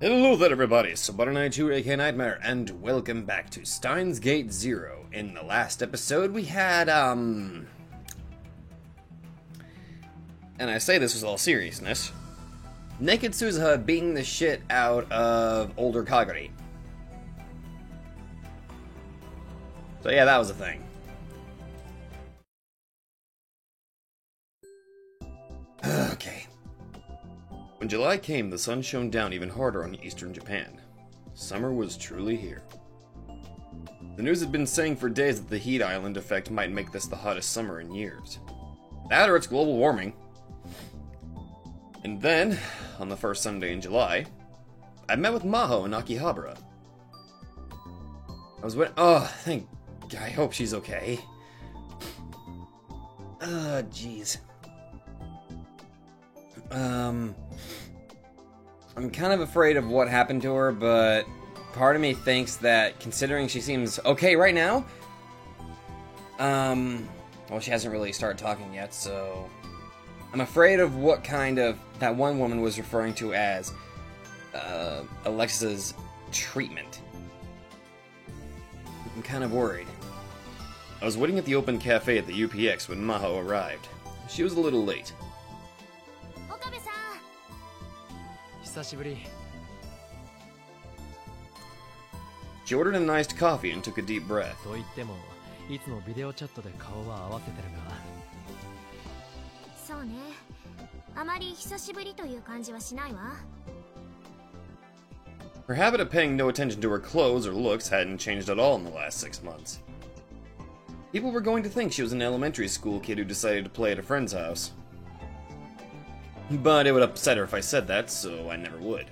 Hello there everybody, Subara92 aka Nightmare, and welcome back to Steins Gate Zero. In the last episode we had, and I say this with all seriousness, Naked Suzuha beating the shit out of older Kagari. So yeah, that was a thing. Okay. When July came, the sun shone down even harder on eastern Japan. Summer was truly here. The news had been saying for days that the heat island effect might make this the hottest summer in years. That or it's global warming. And then, on the first Sunday in July, I met with Maho in Akihabara. I was waiting. Oh, I hope she's okay. Jeez. I'm kind of afraid of what happened to her, but part of me thinks that considering she seems okay right now, well, she hasn't really started talking yet, so I'm afraid of what kind of that one woman was referring to as Alexis's treatment. I'm kind of worried. I was waiting at the open cafe at the UPX when Maho arrived. She was a little late. She ordered an iced coffee and took a deep breath. Her habit of paying no attention to her clothes or looks hadn't changed at all in the last 6 months. People were going to think she was an elementary school kid who decided to play at a friend's house. But it would upset her if I said that, so I never would.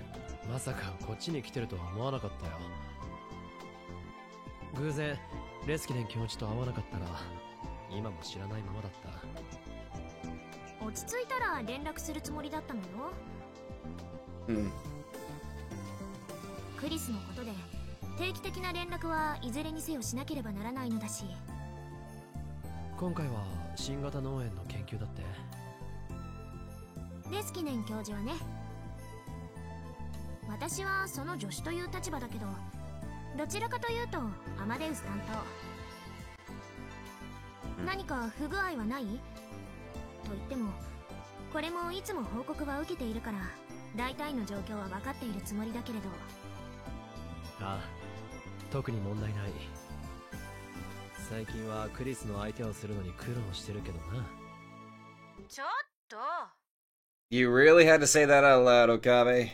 You really had to say that out loud, Okabe.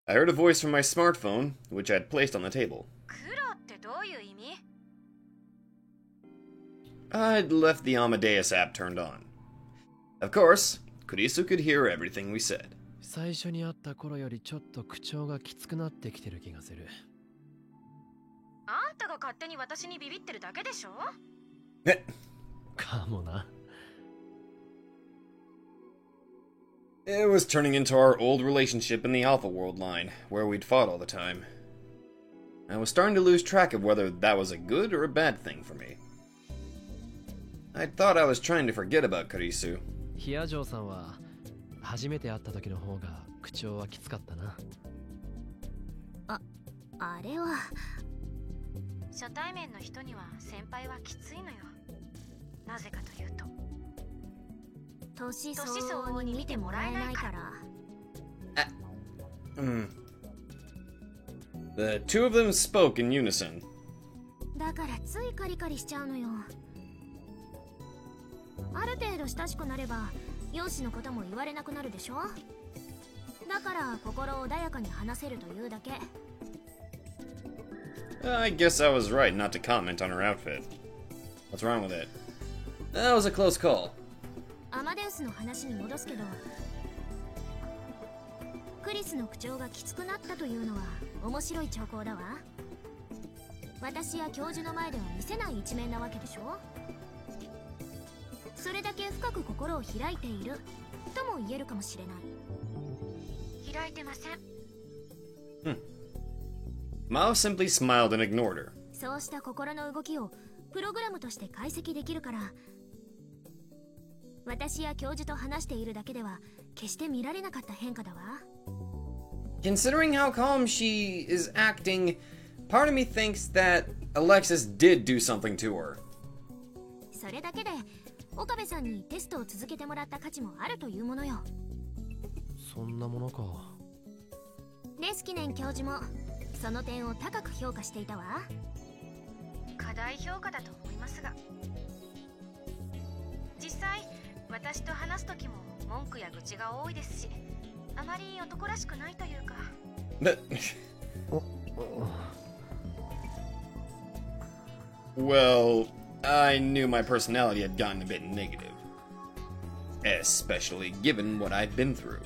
I heard a voice from my smartphone, which I'd placed on the table. I'd left the Amadeus app turned on. Of course, Kurisu could hear everything we said. It was turning into our old relationship in the Alpha World line, where we'd fought all the time. I was starting to lose track of whether that was a good or a bad thing for me. I thought I was trying to forget about Kurisu. The two of them spoke in unison. I guess I was right not to comment on her outfit. What's wrong with it? That was a close call. アマデウスの話に戻すけど、クリスの口調がきつくなったというのは面白い兆候だわ。私や教授の前では見せない一面なわけでしょ。それだけ深く心を開いているとも言えるかもしれない。開いてません。Mao simply smiled and ignored her. そうした心の動きをプログラムとして解析できるから、私や教授と話しているだけでは決して見られなかった変化だわ。Considering how calm she is acting, part of me thinks that Alexis did do something to her. それだけで岡部さんにテストを続けてもらった価値もあるというものよ。そんなものか。レスキネン教授もその点を高く評価していたわ。過大評価だと思いますが、実際私と話す時も文句や愚痴が多いですし、あまり男らしくないというか。Well, I knew my personality had gotten a bit negative. Especially given what I'd been through.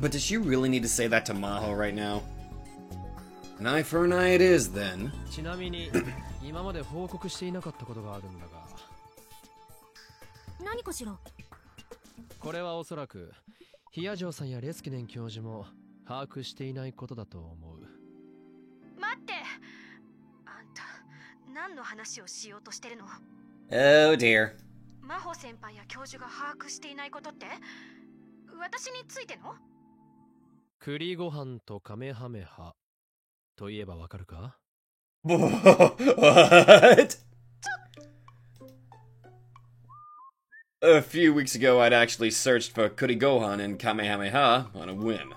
But does she really need to say that to Maho right now? An eye for an eye it is, then. ちなみに今まで報告していなかったことがあるんだが。何かしら。これはおそらくヒアジョーさんやレスキネン教授も把握していないことだと思う。待って、あんた何の話をしようとしてるの？ Oh dear. 真帆先輩や教授が把握していないことって、私についての？栗ご飯とカメハメハといえばわかるか？ What? A few weeks ago, I'd actually searched for Kurigohan and Kamehameha on a whim.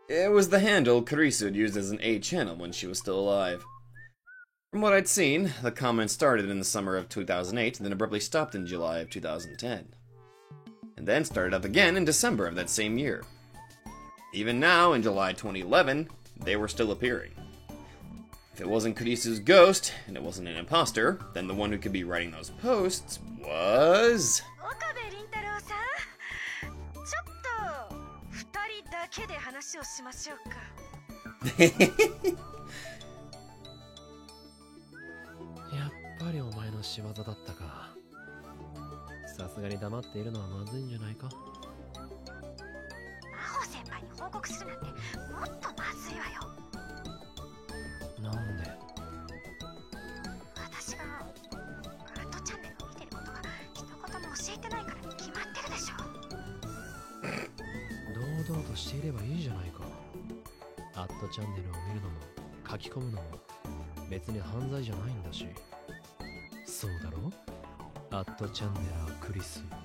It was the handle Kurisu used as an A channel when she was still alive. From what I'd seen, the comment started in the summer of 2008, then abruptly stopped in July of 2010. And then started up again in December of that same year. Even now, in July 2011, they were still appearing. If it wasn't Kurisu's ghost, and it wasn't an imposter, then the one who could be writing those posts was... 岡部倫太郎さん、ちょっと二人だけで話をしましょうか。やっぱりお前の仕業だったか。さすがに黙っているのはまずいんじゃないか。真帆先輩に報告するなんてもっとまずいわよ。なんで？私がアートチャンネルを見てることが一言も教えてないからに決まってるでしょ。堂々としていればいいじゃないか。アットチャンネルを見るのも書き込むのも別に犯罪じゃないんだし。そうだろ？アットチャンネラークリス。あ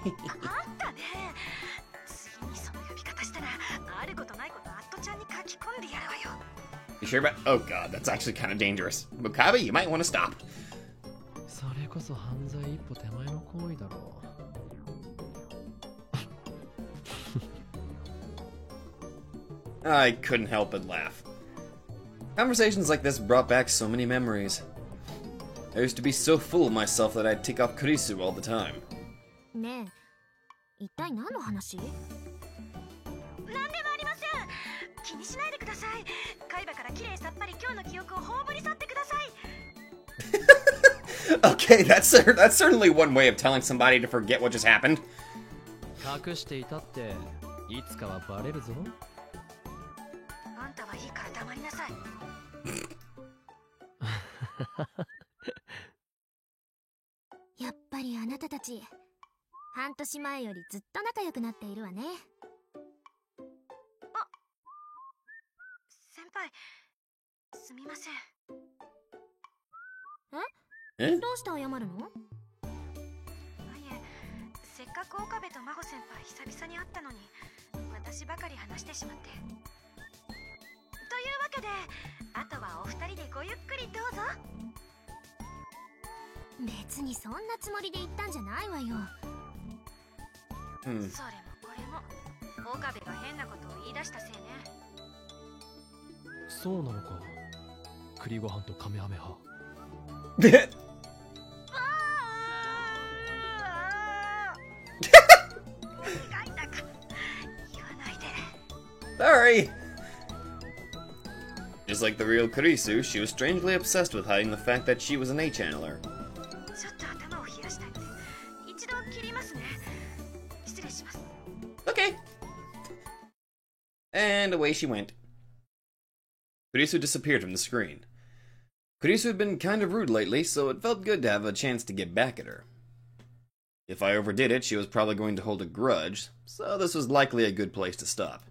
んたね、次にその呼び方したらあることないことアットちゃんに書き込んでやるわよ。You sure about... Oh god, that's actually kind of dangerous. Mukabe, you might want to stop. それこそ犯罪一歩手前の行為だろう。I couldn't help but laugh. Conversations like this brought back so many memories. I used to be so full of myself that I'd take off Kurisu all the time. ねえ、一体何の話？何でもありません。気にしないでください。海馬からきれいさっぱり今日の記憶を葬り去ってください。Okay, that's certainly one way of telling somebody to forget what just happened. 隠していたっていつかはバレるぞ。あんたはいいから黙りなさい。やっぱりあなたたち半年前よりずっと仲良くなっているわね。あ、先輩、すみません。え？どうして謝るの？いえ、せっかく岡部と真帆先輩久々に会ったのに私ばかり話してしまって。というわけで、あとはお二人でごゆっくりどうぞ。別にそんなつもりで言ったんじゃないわよ。それもこれも岡部が変なことを言い出したせいね。そうなのか。栗ご飯とカメハメハ。Why? Just like the real Kurisu, she was strangely obsessed with hiding the fact that she was an A-channeler. ちょっと頭を冷やしたいので一度切りますね。失礼します。 Okay. And away she went. Kurisu disappeared from the screen. Kurisu had been kind of rude lately, so it felt good to have a chance to get back at her. If I overdid it, she was probably going to hold a grudge, so this was likely a good place to stop.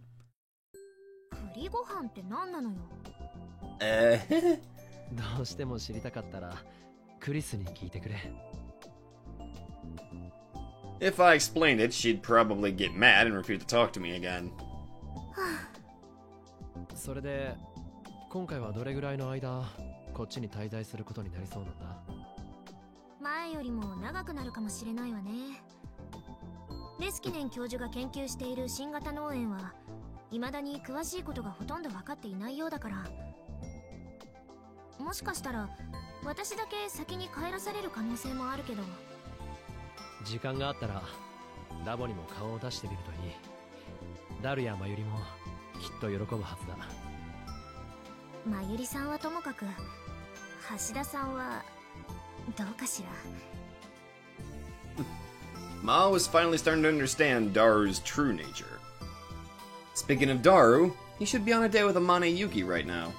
栗ご飯って何なのよ。どうしても知りたかったらクリスに聞いてくれ。 If I explained it, she'd probably get mad and refuse to talk to me again. それで今回はどれぐらいの間こっちに滞在することになりそうなんだ。前よりも長くなるかもしれないわね。レスキネン教授が研究している新型脳炎は未だに詳しいことがほとんど分かっていないようだから、もしかしたら私だけ先に帰らされる可能性もあるけど。時間があったらラボにも顔を出してみるといい。ダルやマユリもきっと喜ぶはずだ。マユリさんはともかく橋田さんはどうかしら。 Ma was finally starting to understand Daru's true nature. Speaking of Daru, he should be on a date with Amane Yuki right now.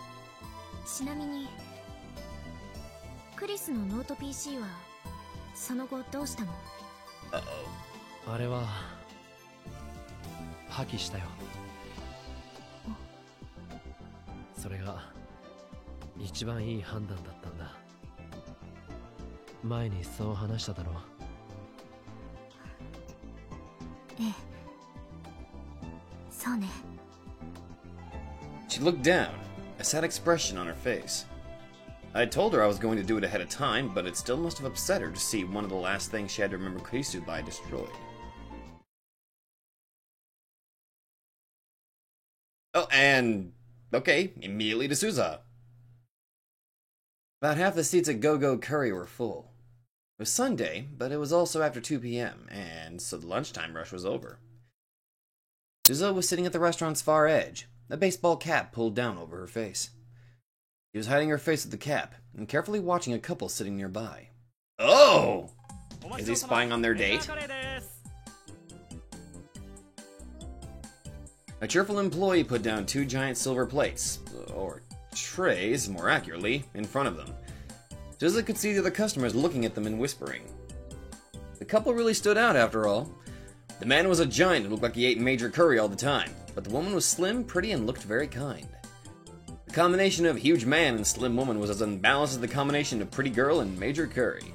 ちなみにクリスのノート PC はその後どうしたの？ Uh-oh. あれは破棄したよ。それが一番いい判断だったんだ。前にそう話しただろう。ええ、そうね。 She looked down, a sad expression on her face. I told her I was going to do it ahead of time, but it still must have upset her to see one of the last things she had to remember Kurisu by destroyed. Oh, and... okay, immediately to Suza. About half the seats at Go-Go Curry were full. It was Sunday, but it was also after 2 p.m., and so the lunchtime rush was over. Suza was sitting at the restaurant's far edge, a baseball cap pulled down over her face. She was hiding her face with the cap, and carefully watching a couple sitting nearby. Oh! Is he spying on their date? A cheerful employee put down 2 giant silver plates, or trays, more accurately, in front of them. Suza could see the other customers looking at them and whispering. The couple really stood out, after all. The man was a giant who looked like he ate major curry all the time, but the woman was slim, pretty, and looked very kind. The combination of huge man and slim woman was as unbalanced as the combination of pretty girl and major curry.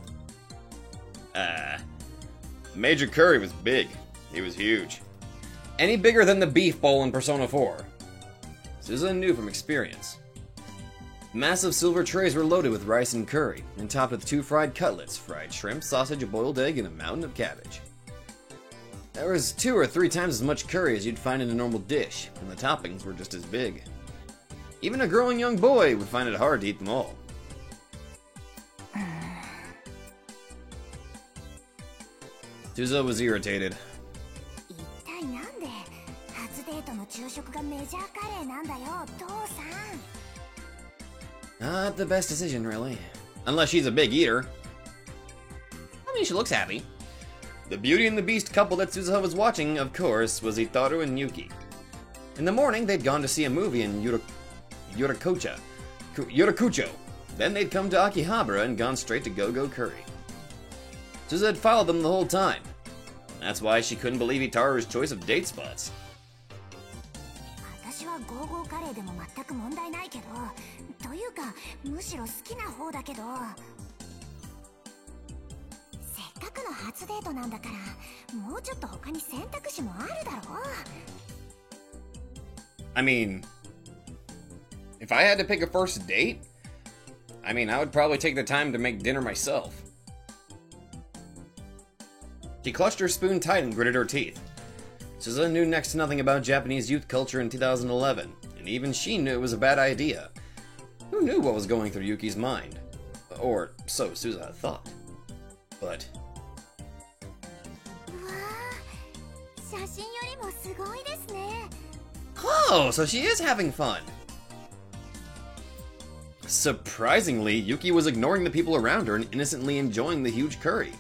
Major Curry was big. He was huge. Any bigger than the beef bowl in Persona 4. Suza knew from experience. Massive silver trays were loaded with rice and curry, and topped with 2 fried cutlets, fried shrimp, sausage, a boiled egg, and a mountain of cabbage. There was 2 or 3 times as much curry as you'd find in a normal dish, and the toppings were just as big. Even a growing young boy would find it hard to eat them all. Suza was irritated. 一体なんで初デートの昼食がメジャーカレーなんだよ、父さん。 Not the best decision, really. Unless she's a big eater. I mean, she looks happy. The Beauty and the Beast couple that Suzuha was watching, of course, was Itaru and Yuki. In the morning, they'd gone to see a movie in Yurakucho. Then they'd come to Akihabara and gone straight to Go-Go Curry. Suzuha had followed them the whole time. That's why she couldn't believe Itaru's choice of date spots. 私はゴーゴーカレーでも全く問題ないけど、というかむしろ好きな方だけど、せっかくの初デートなんだからもうちょっと他に選択肢もあるだろう。 I mean, if I had to pick a first date, I mean, I would probably take the time to make dinner myself. She clutched her spoon tight and gritted her teeth. Suzuha knew next to nothing about Japanese youth culture in 2011, and even she knew it was a bad idea. Who knew what was going through Yuki's mind? Or so Suzuha thought. But... うわー、写真よりもすごいですね。Oh, so she is having fun. Surprisingly, Yuki was ignoring the people around her and innocently enjoying the huge curry.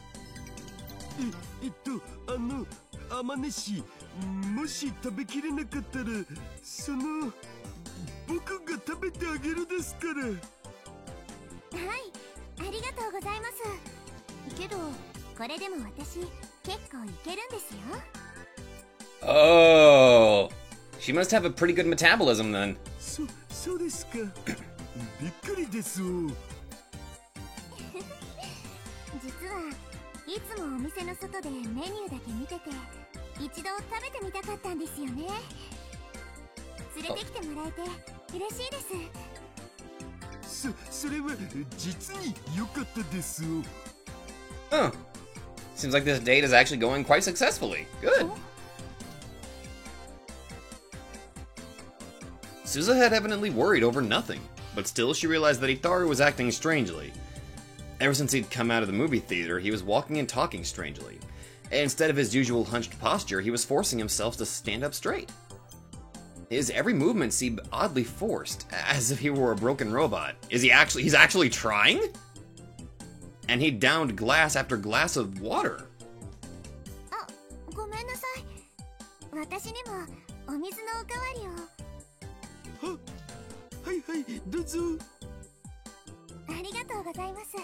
あまねし、もし食べきれなかったら、僕が食べてあげるですから。はい、ありがとうございます。けど、これでも私、結構いけるんですよ。Oh, she must have a pretty good metabolism then. そうですか。びっくりです。実はいつもお店の外でメニューだけ見てて一度食べてみたかったんですよね。連れてきてもらえて嬉しいです。それは実に良かったです。Huh. Seems like this date is actually going quite successfully. Good. Suza had evidently worried over nothing, but still she realized that Itaru was acting strangely. Ever since he'd come out of the movie theater, he was walking and talking strangely. Instead of his usual hunched posture, he was forcing himself to stand up straight. His every movement seemed oddly forced, as if he were a broken robot. He's actually trying? And he downed glass after glass of water. あ、ごめんなさい。私にもお水のおかわりを。はいはい、どうぞ。ありがとうございます。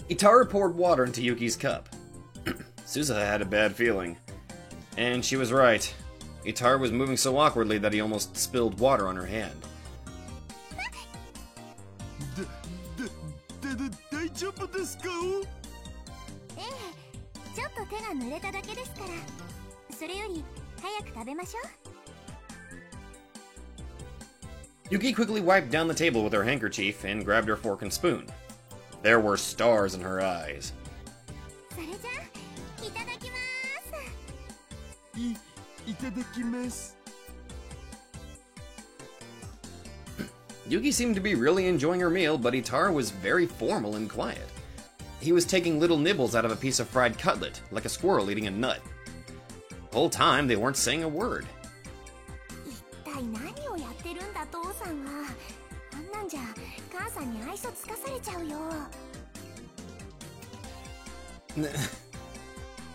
Itaru poured water into Yuki's cup. Suza had a bad feeling. And she was right. Itaru was moving so awkwardly that he almost spilled water on her hand. 大丈夫ですか？ええ、ちょっと手が濡れただけですから。それより早く食べましょう。 Yuki quickly wiped down the table with her handkerchief and grabbed her fork and spoon. There were stars in her eyes. それじゃあ、いただきます。いただきます。 Yuki seemed to be really enjoying her meal, but Itaru was very formal and quiet. He was taking little nibbles out of a piece of fried cutlet, like a squirrel eating a nut. The whole time, they weren't saying a word. 一体何をやってるんだ、父さんは。あんなんじゃ母さんに愛想つかされちゃうよ。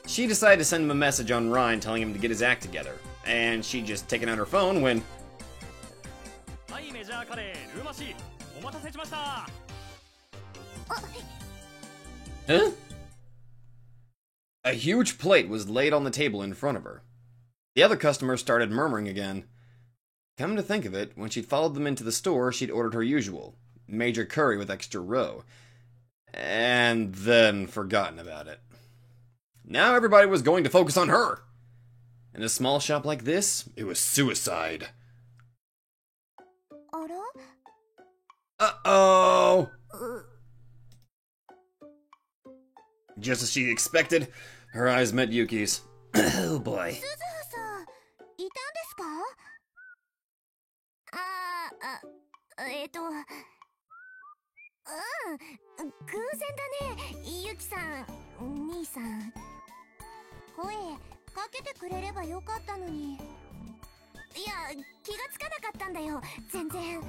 She decided to send him a message on Ryan telling him to get his act together, and she'd just taken out her phone when... Huh? A huge plate was laid on the table in front of her. The other customers started murmuring again. Come to think of it, when she'd followed them into the store, she'd ordered her usual, major curry with extra roe, and then forgotten about it. Now everybody was going to focus on her. In a small shop like this, it was suicide. あら? Uh-oh! Just as she expected, her eyes met Yuki's. Oh boy. 鈴葉さん、いたんですか？偶然だね、ゆきさん、兄さん。声かけてくれればよかったのに。いや、気がつかなかったんだよ、全然。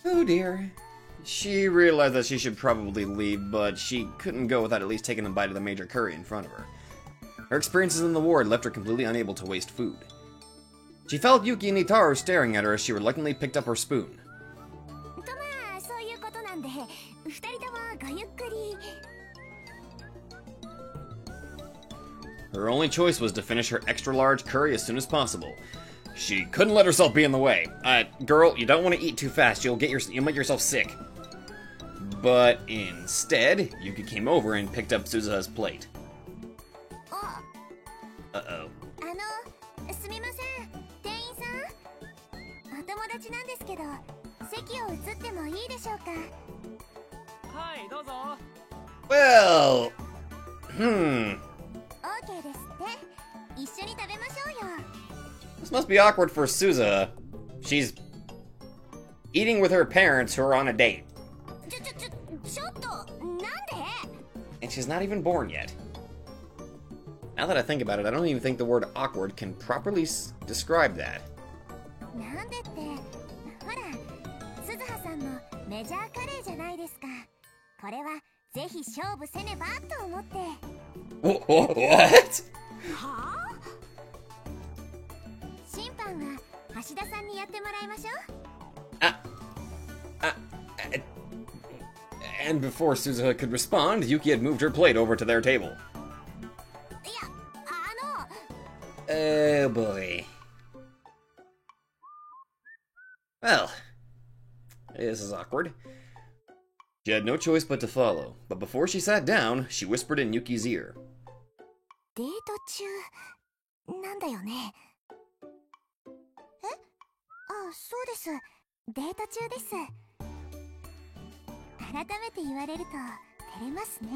Oh dear. She realized that she should probably leave, but she couldn't go without at least taking a bite of the major curry in front of her. Her experiences in the ward left her completely unable to waste food. She felt Yuki and Itaru staring at her as she reluctantly picked up her spoon. とまあ、そういうことなんで、二人ともごゆっくり。 Her only choice was to finish her extra-large curry as soon as possible. She couldn't let herself be in the way. Girl, you don't want to eat too fast. You'll make yourself sick. But instead, Yuki came over and picked up Suzuha's plate. Uh-oh. すみません、店員さん。お友達なんですけど、席を移ってもいいでしょうか。はい、どうぞ。Well, OK ですって。一緒に食べましょうよ。 This must be awkward for Suzuha. She's eating with her parents who are on a date. ちょっと、なんで？ And she's not even born yet. Now that I think about it, I don't even think the word awkward can properly describe that. なんでってほら鈴葉さんのメジャーカレーじゃないですか。これはぜひ勝負せねばと思って。 What? はあ？審判は橋田さんにやってもらいましょう。And before Suzuha could respond, Yuki had moved her plate over to their table. いや、Oh boy. Well, this is awkward. She had no choice but to follow, but before she sat down, she whispered in Yuki's ear. デート中なんだよね。え？あ、そうです。デート中です。改めて言われると照れますね。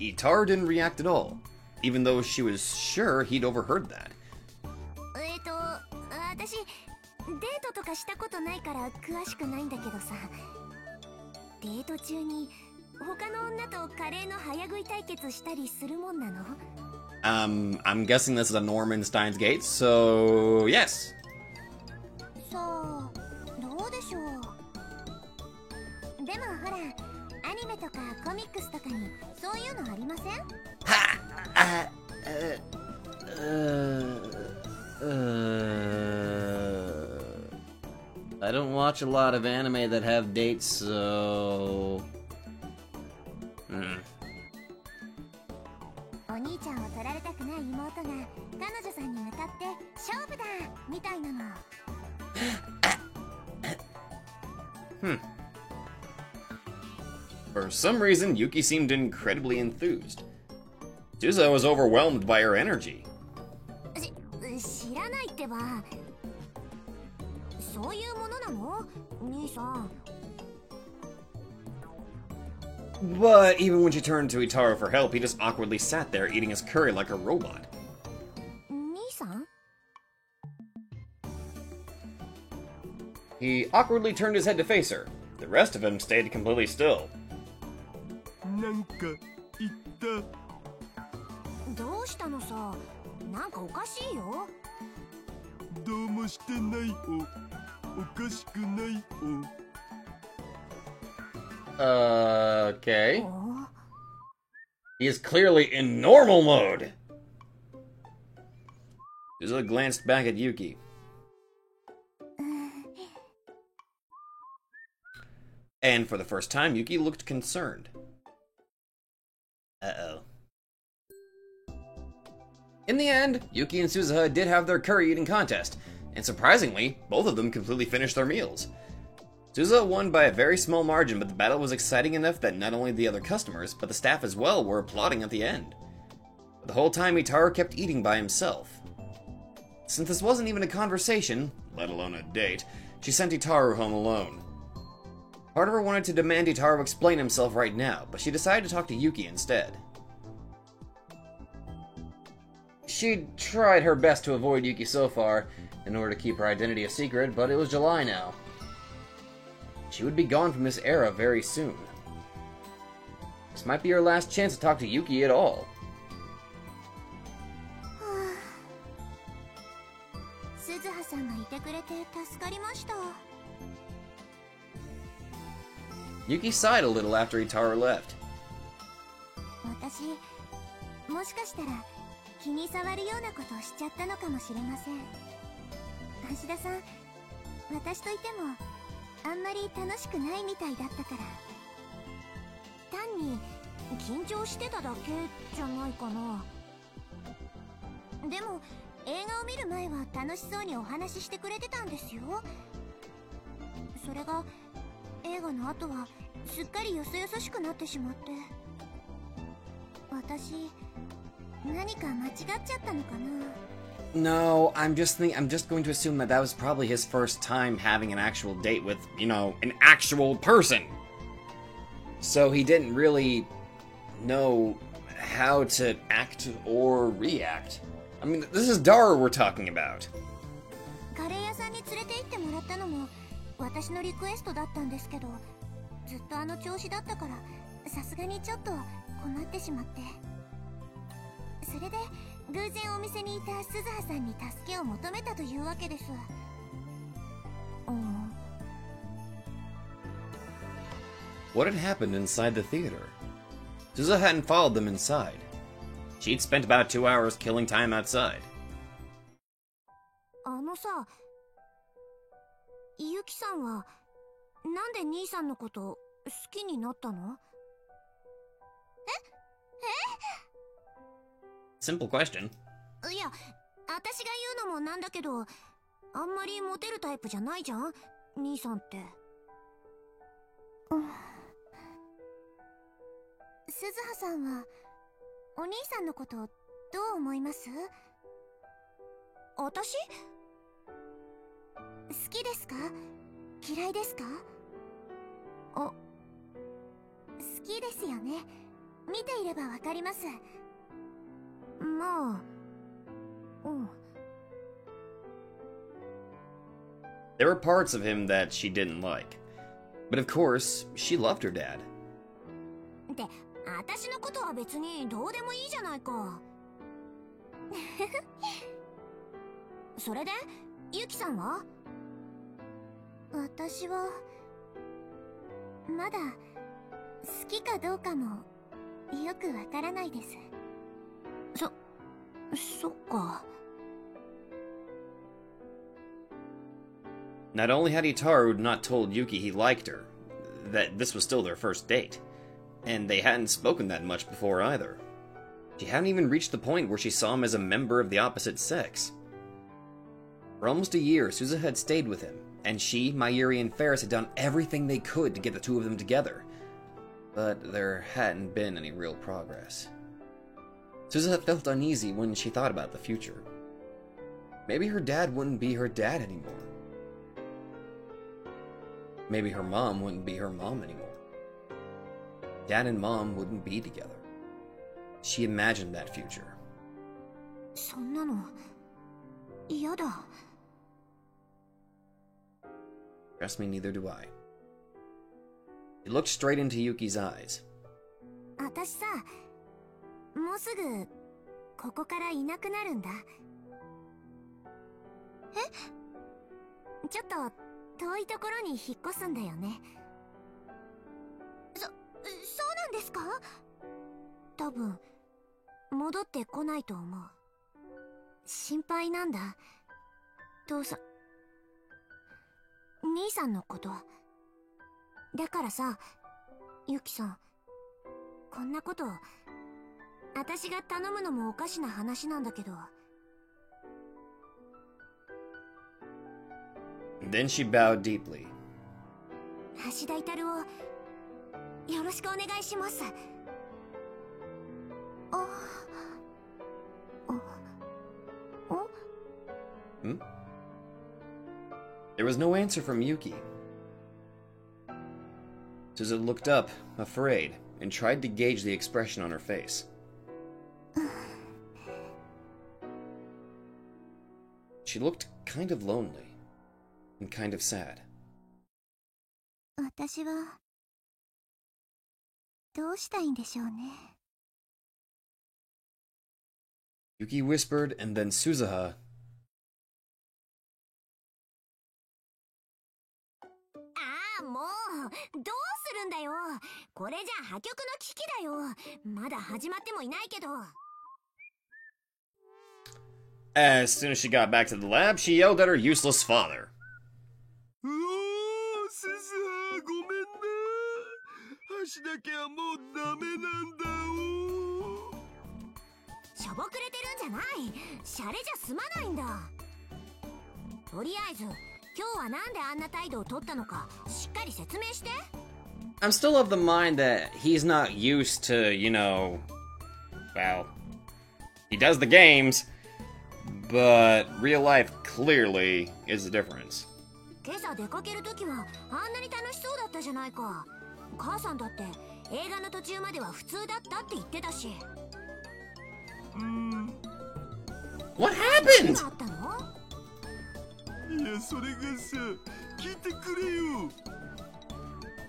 Itaru didn't react at all, even though she was sure he'd overheard that. 私デートとかしたことないから詳しくないんだけどさ。デート中に他の女とカレーの早食い対決したりするもんなの？ I'm guessing this is a Norman Steins Gate, so yes. さあ、どうでしょう。でもほら、アニメとかコミックスとかにそういうのありません？ I don't watch a lot of anime that have dates, so... お兄ちゃんを取られたくない妹が彼女さんに向かって勝負だみたいなの。For some reason, Yuki seemed incredibly enthused. Suzuha was overwhelmed by her energy. 知らないってば。そういうものなの？兄さん。But even when she turned to Itaru for help, he just awkwardly sat there eating his curry like a robot. 兄さん？ He awkwardly turned his head to face her. The rest of him stayed completely still. なんか言った。どうしたのさ？なんかおかしいよ。どうもしてないお。おかしくないお。Okay. He is clearly in normal mode. Suzuha glanced back at Yuki. And for the first time, Yuki looked concerned. Uh-oh. In the end, Yuki and Suzuha did have their curry eating contest, and surprisingly, both of them completely finished their meals. Suzuha won by a very small margin, but the battle was exciting enough that not only the other customers, but the staff as well were applauding at the end. But the whole time, Itaru kept eating by himself. Since this wasn't even a conversation, let alone a date, she sent Itaru home alone. Part of her wanted to demand Itaru explain himself right now, but she decided to talk to Yuki instead. She'd tried her best to avoid Yuki so far, in order to keep her identity a secret, but it was July now. She would be gone from this era very soon. This might be her last chance to talk to Yuki at all. 鈴葉さんがいてくれて助かりました。 Yuki sighed a little after Itaru left. 私、もしかしたら気に障るようなことをしちゃったのかもしれません。橋田さん、私といてもあんまり楽しくないみたいだったから。単に緊張してただけじゃないかな。でも映画を見る前は楽しそうにお話ししてくれてたんですよ。それが映画の後はすっかりよそよそしくなってしまって。私何か間違っちゃったのかな。 No, I'm just going to assume that was probably his first time having an actual date with, you know, an actual person. So he didn't really know how to act or react. I mean, this is Daru we're talking about. カレー屋さんに連れて行ってもらったのも私のリクエストだったんですけど、ずっとあの調子だったから、さすがにちょっと困ってしまって。それで偶然お店にいた鈴葉さんに助けを求めたというわけです。What had happened inside the theater? Suzuha hadn't followed them inside. She'd spent about 2 hours killing time outside. あのさ、ゆきさんはなんで兄さんのこと好きになったの？Simple question. いや、私が言うのもなんだけど、あんまりモテるタイプじゃないじゃん、兄さんって。鈴葉さんはお兄さんのことどう思います？私？好きですか？嫌いですか？好きですよね。見ていればわかります。まあ、There were parts of him that she didn't like. But of course, she loved her dad. って、私のことは別にどうでもいいじゃないか。それで、ゆきさんは？私はまだ好きかどうかもよくわからないです。そっか。Not only had Itaru not told Yuki he liked her, that this was still their first date, and they hadn't spoken that much before either. She hadn't even reached the point where she saw him as a member of the opposite sex. For almost a year, Suzuha had stayed with him, and she, Mayuri, and Ferris had done everything they could to get the two of them together. But there hadn't been any real progress. Suzuha felt uneasy when she thought about the future. Maybe her dad wouldn't be her dad anymore. Maybe her mom wouldn't be her mom anymore. Dad and mom wouldn't be together. She imagined that future. そんなの嫌だ。Trust me, neither do I. She looked straight into Yuki's eyes. 私さ、もうすぐここからいなくなるんだ。ちょっと遠いところに引っ越すんだよね。そうなんですか？多分戻ってこないと思う。心配なんだ、父さん。兄さんのことだからさ、ユキさん、こんなこと私が頼むのもおかしな話なんだけど。Then she bowed deeply. 橋田至をよろしくお願いします。Hmm? There was no answer from Yuki. Suzuha looked up, afraid, and tried to gauge the expression on her face. She looked kind of lonely, and kind of sad. 私はどうしたいんでしょうね。Yuki whispered, and then Suzuha... もうどうするんだよ。これじゃ破局の危機だよ。まだ始まってもいないけど。As soon as she got back to the lab, she yelled at her useless father. うおー、鈴葉、ごめんな。橋だけはもうダメなんだお。しょぼくれてるんじゃない。シャレじゃ済まないんだ。とりあえず今日はなんであんな態度を取ったのかしっかり説明して。 I'm still of the mind that he's not used to, you know, well, he does the games, but real life clearly is the difference. 今朝出かけるときはあんなに楽しそうだったじゃないか。母さんだって映画の途中までは普通だったって言ってたし。What happened? 何があったの？いや、それがさ、聞いてくれよ。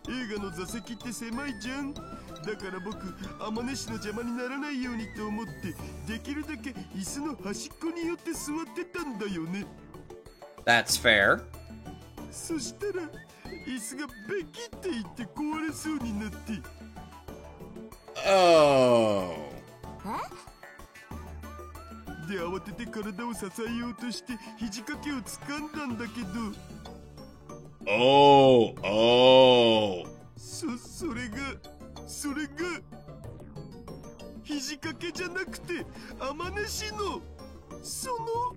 映画の座席って狭いじゃん。だから僕、天音氏の邪魔にならないようにと思って、できるだけ椅子の端っこに寄って座ってたんだよね。That's fair. そしたら椅子がベキっていって壊れそうになって。Oh. で慌てて体を支えようとして肘掛けを掴んだんだけど、Oh. それが肘掛けじゃなくて天音氏のその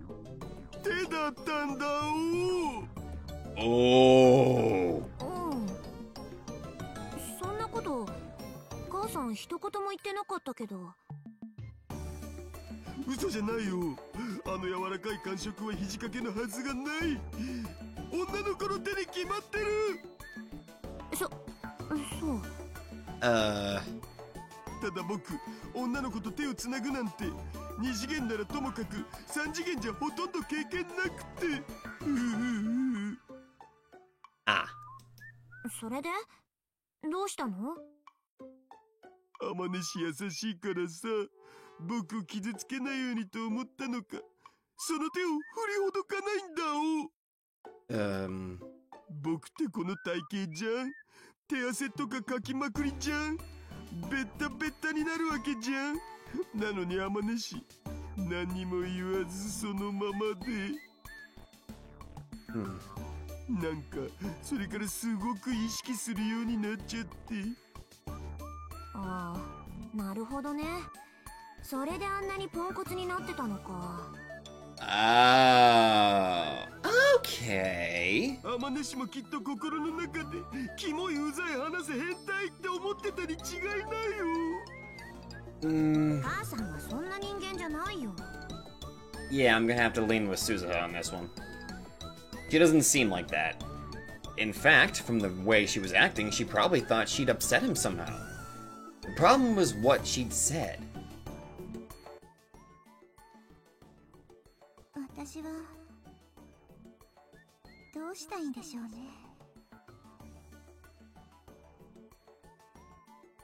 手だったんだ。Oh. うん。そんなこと母さん一言も言ってなかったけど。嘘じゃないよ。あの柔らかい感触は肘掛けのはずがない。女の子の手に決まってる。そう。ただ僕、女の子と手をつなぐなんて2次元ならともかく3次元じゃほとんど経験なくて。Ah. それでどうしたの？天音氏優しいからさ、僕を傷つけないようにと思ったのか、その手を振りほどかないんだ。僕ってこの体型じゃん。手汗とかかきまくりじゃん。ベッタベッタになるわけじゃん。なのに天音氏、何にも言わずそのままで。なんかそれからすごく意識するようになっちゃって。ああ、なるほどね。それであんなにポンコツになってたのか。Okay. 天音氏もきっと心の中でキモいうざい話せ変態って思ってたに違いないよ。母さんはそんな人間じゃないよ。Yeah, I'm gonna have to lean with Suzuha on this one. She doesn't seem like that. In fact, from the way she was acting, she probably thought she'd upset him somehow. The problem was what she'd said. 私はどうしたいんでしょうね。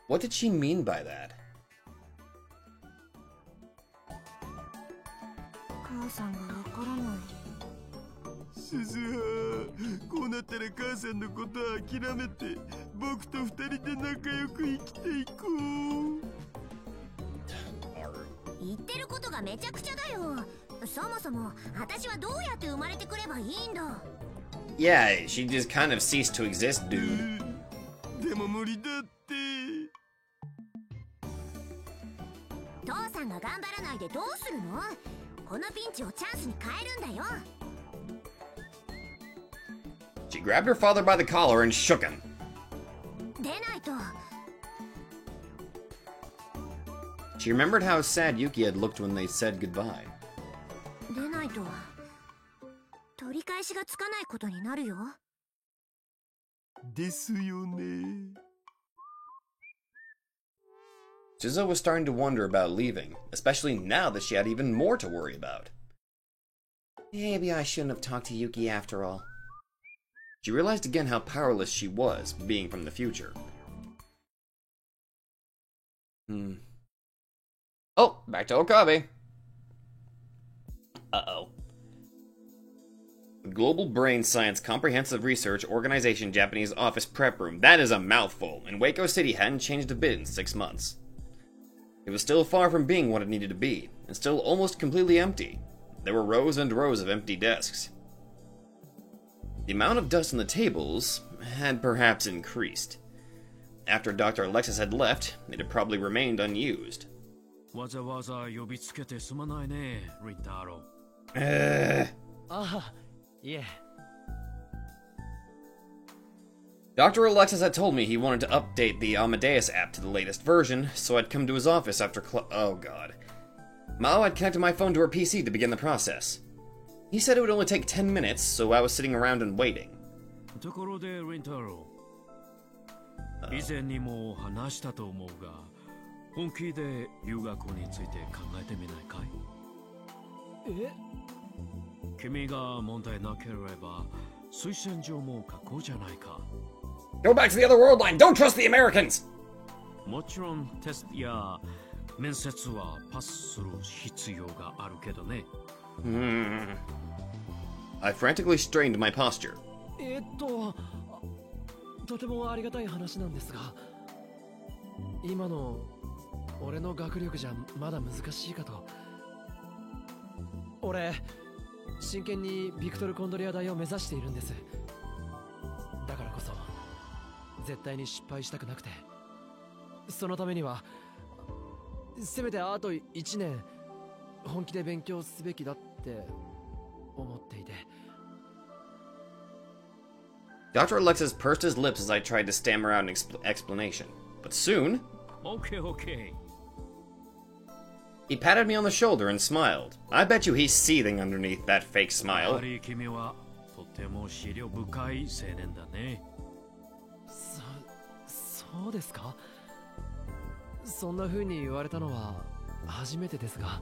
What did she mean by that? 母さんがわからない。鈴葉、こうなったら母さんのことは諦めて僕と二人で仲良く生きていこう。言ってることがめちゃくちゃだよ。そもそも私はどうやって生まれてくればいいんだ。Yeah, she just kind of ceased to exist, dude. でも無理だって。父さんが頑張らないでどうするの？このピンチをチャンスに変えるんだよ。She grabbed her father by the collar and shook him. 出ないと。She remembered how sad Yuki had looked when they said goodbye. 出ないと取り返しがつかないことになるよ。ですよね。Suzuha was starting to wonder about leaving, especially now that she had even more to worry about. Maybe I shouldn't have talked to Yuki after all. She realized again how powerless she was, being from the future. Oh, back to Okabe. Uh-oh. The Global Brain Science Comprehensive Research Organization Japanese Office Prep Room. That is a mouthful, and Waco City hadn't changed a bit in 6 months. It was still far from being what it needed to be, and still almost completely empty. There were rows and rows of empty desks. The amount of dust on the tables had perhaps increased. After Dr. Alexis had left, it had probably remained unused. わざわざ呼びつけてすまないね、リンタロウ。ああ、いえ。Dr. Alexis had told me he wanted to update the Amadeus app to the latest version, so I'd come to his office after oh god. Mao had connected my phone to her PC to begin the process. He said it would only take 10 minutes, so I was sitting around and waiting. ところで、リンタロウ。以前にも話したと思うが、本気で留学について考えてみないかい？え？君が問題なければ推薦状も書こうじゃないか。Go back to the other world line! Don't trust the Americans! もちろんテストや面接はパスする必要があるけどね。I frantically strained my posture. とてもありがたい話なんですが、今の俺の学力じゃまだ難しいかと。俺、真剣にビクトル・コンドリア大を目指しているんです。だからこそ、絶対に失敗したくなくて。そのためには、せめてあと1年、本気で勉強すべきだって思っていて。Dr. Alexis pursed his lips as I tried to stammer out an explanation. But soon... Okay. He patted me on the shoulder and smiled. I bet you he's seething underneath that fake smile. 君はとても思慮深い青年だね。そうですか？そんな風に言われたのは初めてですが。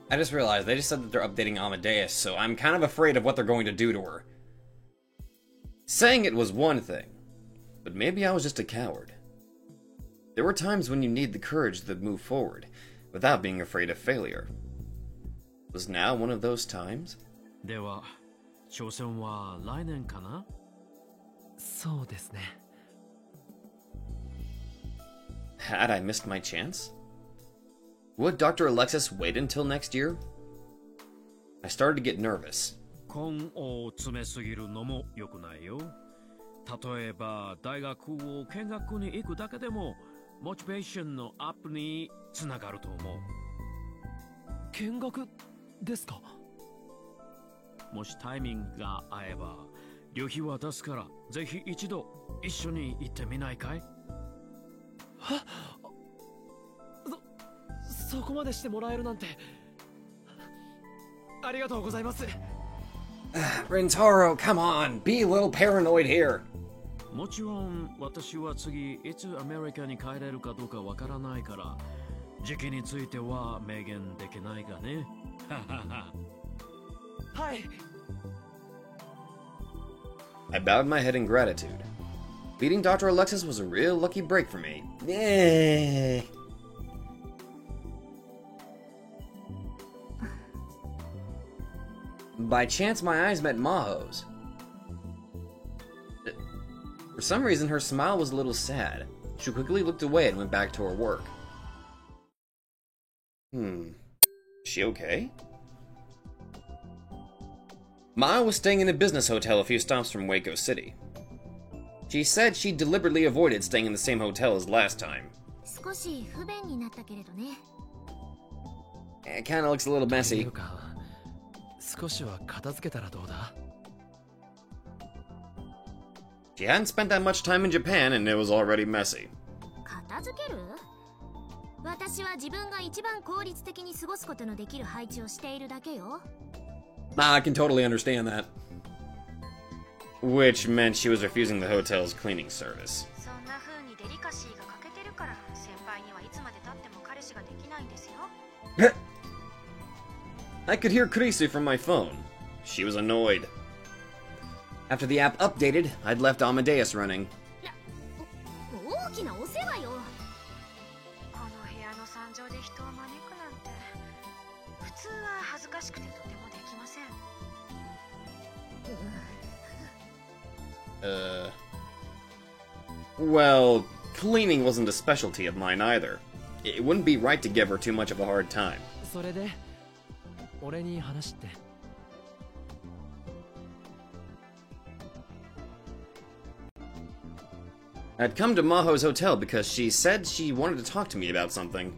I just realized they just said that they're updating Amadeus, so I'm kind of afraid of what they're going to do to her. Saying it was one thing, but maybe I was just a coward. There were times when you need the courage to move forward, without being afraid of failure. Was now one of those times? では、挑戦は来年かな？そうですね。Had I missed my chance? Would Dr. Alexis wait until next year? I started to get nervous. 根を詰めすぎるのも良くないよ。例えば大学を見学に行くだけでもモチベーションのアップにつながると思う。見学ですか？もしタイミングが合えば旅費は出すからぜひ一度一緒に行ってみないかい？そこまでしてもらえるなんてありがとうございます。Rintaro, come on, be a little paranoid here. もちろん私は次いつアメリカに帰れるかどうかわからないから時期については明言できないがね。はい。I bowed my head in gratitude. Beating Dr. Alexis was a real lucky break for me. Yay! By chance, my eyes met Maho's. For some reason, her smile was a little sad. She quickly looked away and went back to her work. Is she okay? Ma was staying in a business hotel a few stops from Waco City. She said she deliberately avoided staying in the same hotel as last time. 少し不便になったけれどね。It kinda looks a little messy. 少しは片付けたらどうだ? She hadn't spent that much time in Japan and it was already messy. 片付ける？私は自分が一番効率的に過ごすことのできる配置をしているだけよ。I can totally understand that. Which meant she was refusing the hotel's cleaning service. そんな風にデリカシーが欠けてるから先輩にはいつまで経っても彼氏ができないんですよ。I could hear Kurisu from my phone. She was annoyed. After the app updated, I'd left Amadeus running. 大きなお世話よ。この部屋の惨状で人を招くなんて普通は恥ずかしくてとてもできません。Well, cleaning wasn't a specialty of mine either. It wouldn't be right to give her too much of a hard time. それで俺に話って。I'd come to Maho's hotel because she said she wanted to talk to me about something.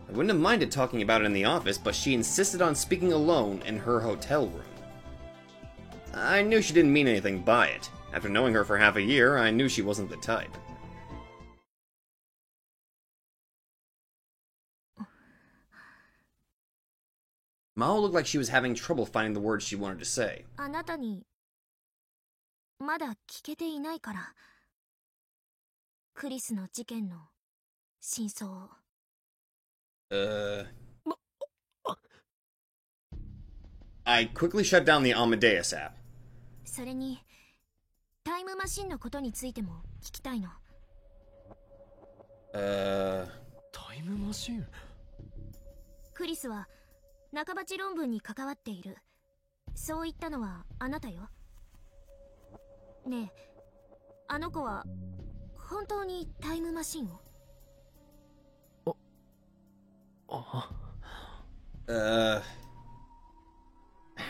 I wouldn't have minded talking about it in the office, but she insisted on speaking alone in her hotel room. I knew she didn't mean anything by it. After knowing her for half a year, I knew she wasn't the type. Maho looked like she was having trouble finding the words she wanted to say. あなたにまだ聞けていないから。クリスの事件の真相を。I quickly shut down the Amadeus app. それにタイムマシンのことについても聞きたいの。タイムマシン？クリスは中鉢論文に関わっている、そう言ったのはあなたよ。ねえ、あの子は本当にタイムマシンを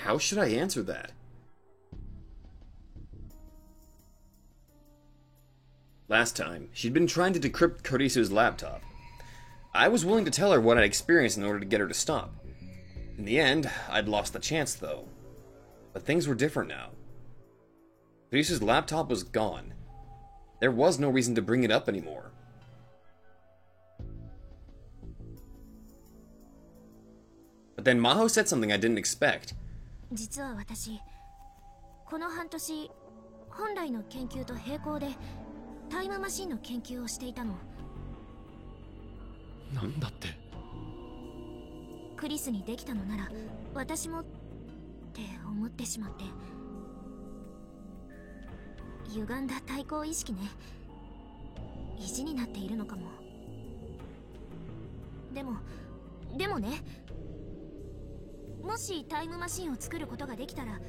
？How should I answer that? Last time, she'd been trying to decrypt Kurisu's laptop. I was willing to tell her what I'd experienced in order to get her to stop. In the end, I'd lost the chance, though. But things were different now. Kurisu's laptop was gone. There was no reason to bring it up anymore. But then Maho said something I didn't expect. 実は私、この半年、本来の研究と並行でタイムマシンの研究をしていたの。なんだって？クリスにできたのなら私もって思ってしまって。歪んだ対抗意識ね。意地になっているのかも。でもね、もしタイムマシンを作ることができたら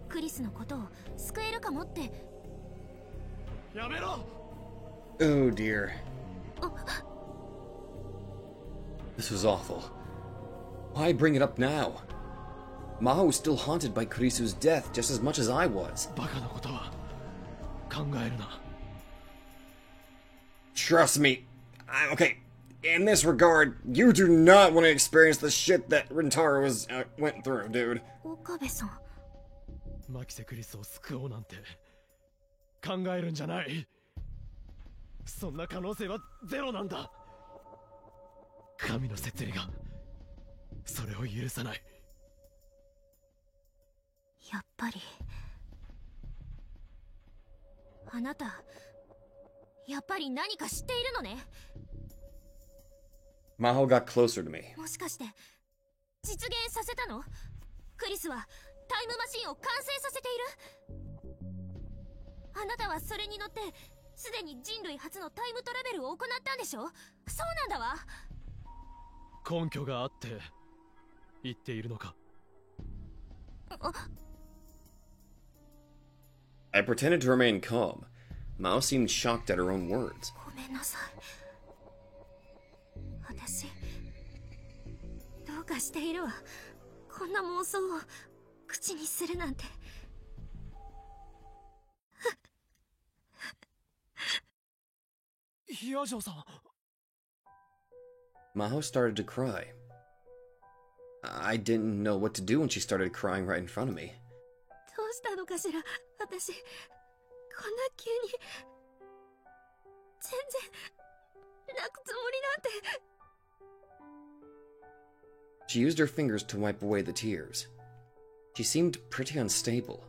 クリスのことを救えるかもって。やめろ！ Oh dear. This was awful. Why bring it up now? Maho was still haunted by Kurisu's death just as much as I was. バカなことは考えるな。Trust me. Okay, in this regard, you do not want to experience the shit that Rintaro went through, dude. 岡部さん。マキセクリスを救おうなんて考えるんじゃない。そんな可能性はゼロなんだ。神の摂理がそれを許さない。やっぱりあなた、やっぱり何か知っているのね。 Maho got closer to me. もしかして実現させたの？クリスはタイムマシンを完成させている。あなたはそれに乗ってすでに人類初のタイムトラベルを行ったんでしょ？そうなんだわ。根拠があって言っているのか？ I pretended to remain calm. Mao seemed shocked at her own words. ごめんなさい。私どうかしているわ。こんな妄想を口にするなんて。ヒアジョさん。 Maho started to cry. I didn't know what to do when she started crying right in front of me. どうしたのかしら。私こんな急に全然泣くつもりなんて。 She used her fingers to wipe away the tears. She seemed pretty unstable.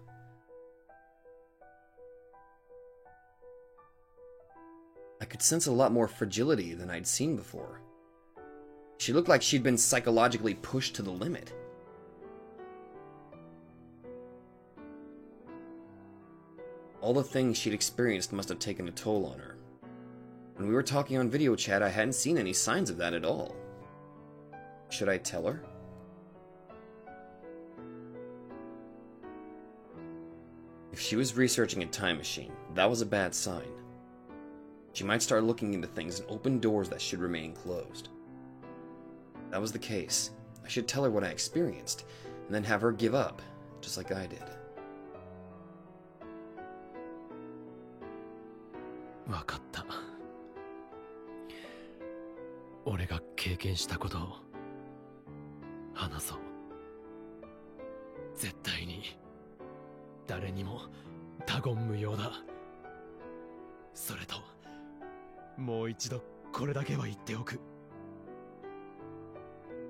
I could sense a lot more fragility than I'd seen before. She looked like she'd been psychologically pushed to the limit. All the things she'd experienced must have taken a toll on her. When we were talking on video chat, I hadn't seen any signs of that at all. Should I tell her? If she was researching a time machine, that was a bad sign. She might start looking into things and open doors that should remain closed. If that was the case, I should tell her what I experienced, and then have her give up, just like I did. わかった。俺が経験したことを話そう。絶対に誰にも他言無用だ。それともう一度これだけは言っておく。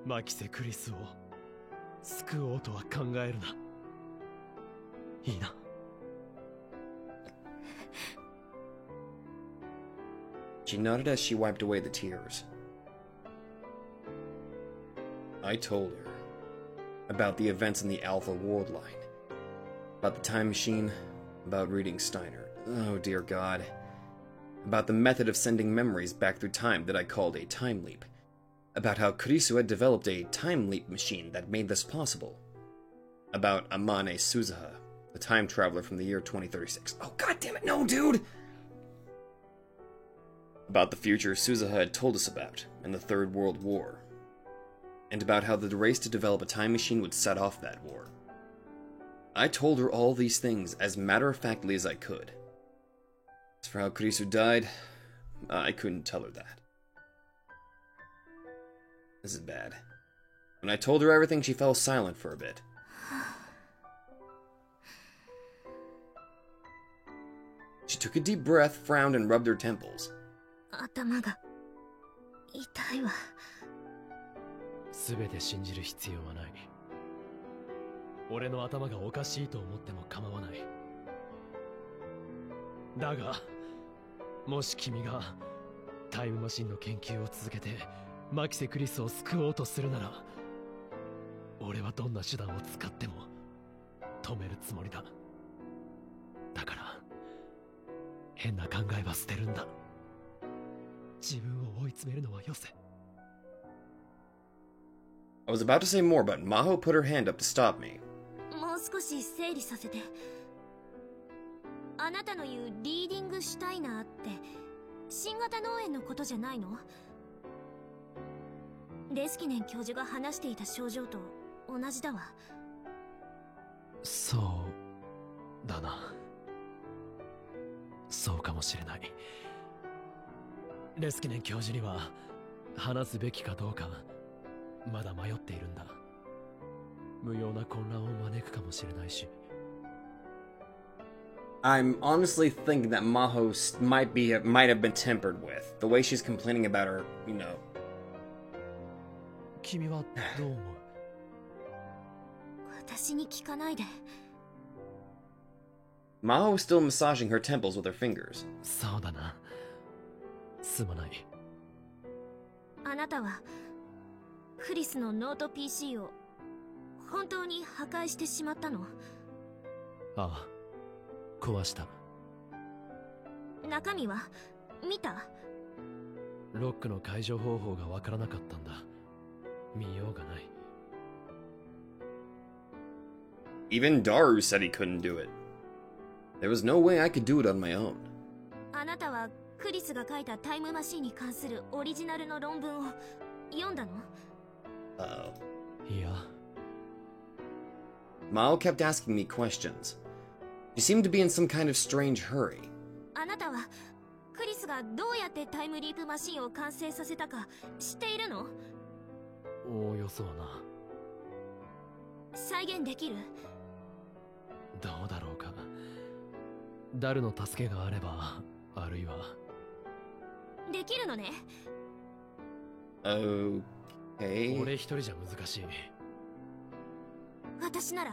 マキセ・クリスを救おうとは考えるな。いいな。She nodded as she wiped away the tears. I told her about the events in the Alpha World Line, about the time machine, About reading Steiner. Oh, dear God. About the method of sending memories back through time that I called a time leap. About how Kurisu had developed a time leap machine that made this possible. About Amane Suzuha, the time traveler from the year 2036. Oh, God damn it, no, dude! About the future Suzuha had told us about, in the Third World War. And about how the race to develop a time machine would set off that war. I told her all these things as matter-of-factly as I could. As for how Kurisu died, I couldn't tell her that. This is bad. When I told her everything, she fell silent for a bit. She took a deep breath, frowned, and rubbed her temples. 頭が痛いわ。全て信じる必要はない。俺の頭がおかしいと思っても構わない。だが、もし君がタイムマシンの研究を続けてマキセ・クリスを救おうとするなら、俺はどんな手段を使っても止めるつもりだ。だから、変な考えは捨てるんだ。自分を追い詰めるのはよせ。I was about to say more, but Maho put her hand up to stop me. もう少し整理させて。あなたの言うリーディングシュタイナーって新型脳炎のことじゃないの？レスキネン教授が話していた症状と同じだわ。そうだな。そうかもしれない。レスキネン教授には話すべきかどうかまだ迷っているんだ。無用な混乱を招くかもしれないし。I'm honestly thinking that Maho might have been tempered with the way she's complaining about her, you know. 君はどう思う？私に聞かないで。Maho was still massaging her temples with her fingers. そうだな。すまない。あなたはクリスのノート PC を本当に破壊してしまったの？ああ、壊した。中身は見た？ロックの解除方法がわからなかったんだ。見ようがない。Even Daru said he couldn't do it. There was no way I could do it on my own. あなたはクリスが書いたタイムマシンに関するオリジナルの論文を読んだの？ いや。Mao kept asking me questions. She seemed to be in some kind of strange hurry. あなたはクリスがどうやってタイムリープマシンを完成させたか知っているの？おおよそはな。再現できる？どうだろうか。ダルの助けがあれば、あるいは。できるのね。Okay. 俺一人じゃ難しい。私なら。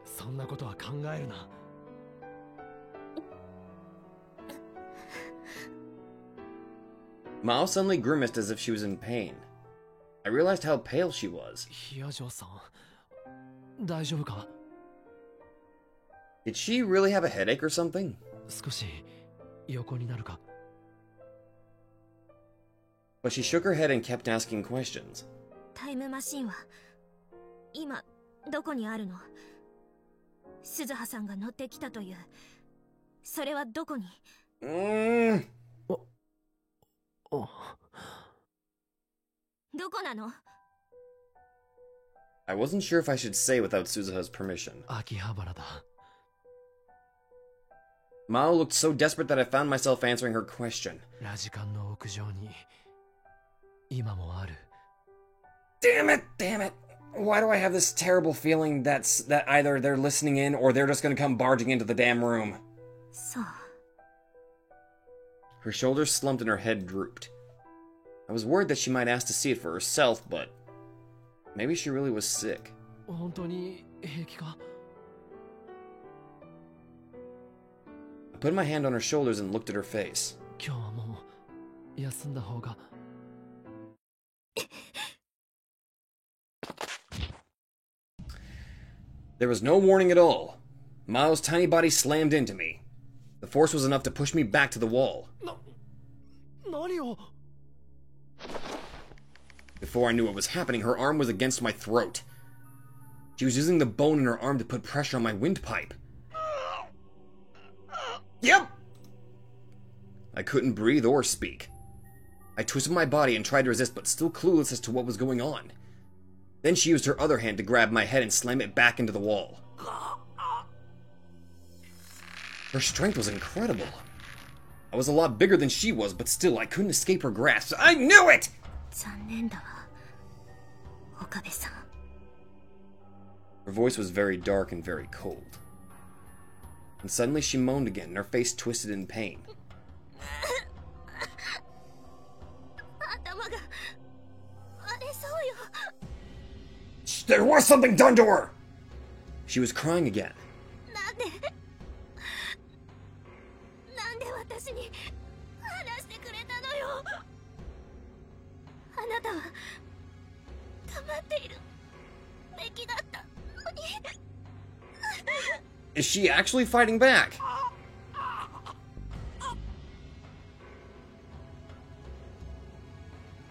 そんなことは考えるな。Mao suddenly grimaced as if she was in pain. I realized how pale she was. ヒヤジョさん、大丈夫か？ Did she really have a headache or something? 少し横になるか？ But she shook her head and kept asking questions. タイムマシンは今どこにあるの？鈴葉さんが乗ってきたという。それはどこに？どこなの？ I wasn't sure if I should say without Suzuha's permission. 秋葉原だ。Mao looked so desperate that I found myself answering her question. ラジカンの屋上に今もある。 Damn it! Damn it! Why do I have this terrible feeling that either they're listening in or they're just gonna come barging into the damn room? そう。 Her shoulders slumped and her head drooped. I was worried that she might ask to see it for herself, but maybe she really was sick. 本当に平気か？ I put my hand on her shoulders and looked at her face. 今日はもう休んだ方が。There was no warning at all. Maho's tiny body slammed into me. The force was enough to push me back to the wall. Before I knew what was happening, her arm was against my throat. She was using the bone in her arm to put pressure on my windpipe. Yep! I couldn't breathe or speak. I twisted my body and tried to resist, but still clueless as to what was going on. Then she used her other hand to grab my head and slam it back into the wall. Her strength was incredible. I was a lot bigger than she was, but still, I couldn't escape her grasp. I knew it! Her voice was very dark and very cold. And suddenly she moaned again, and her face twisted in pain. There was something done to her! She was crying again. Is she actually fighting back?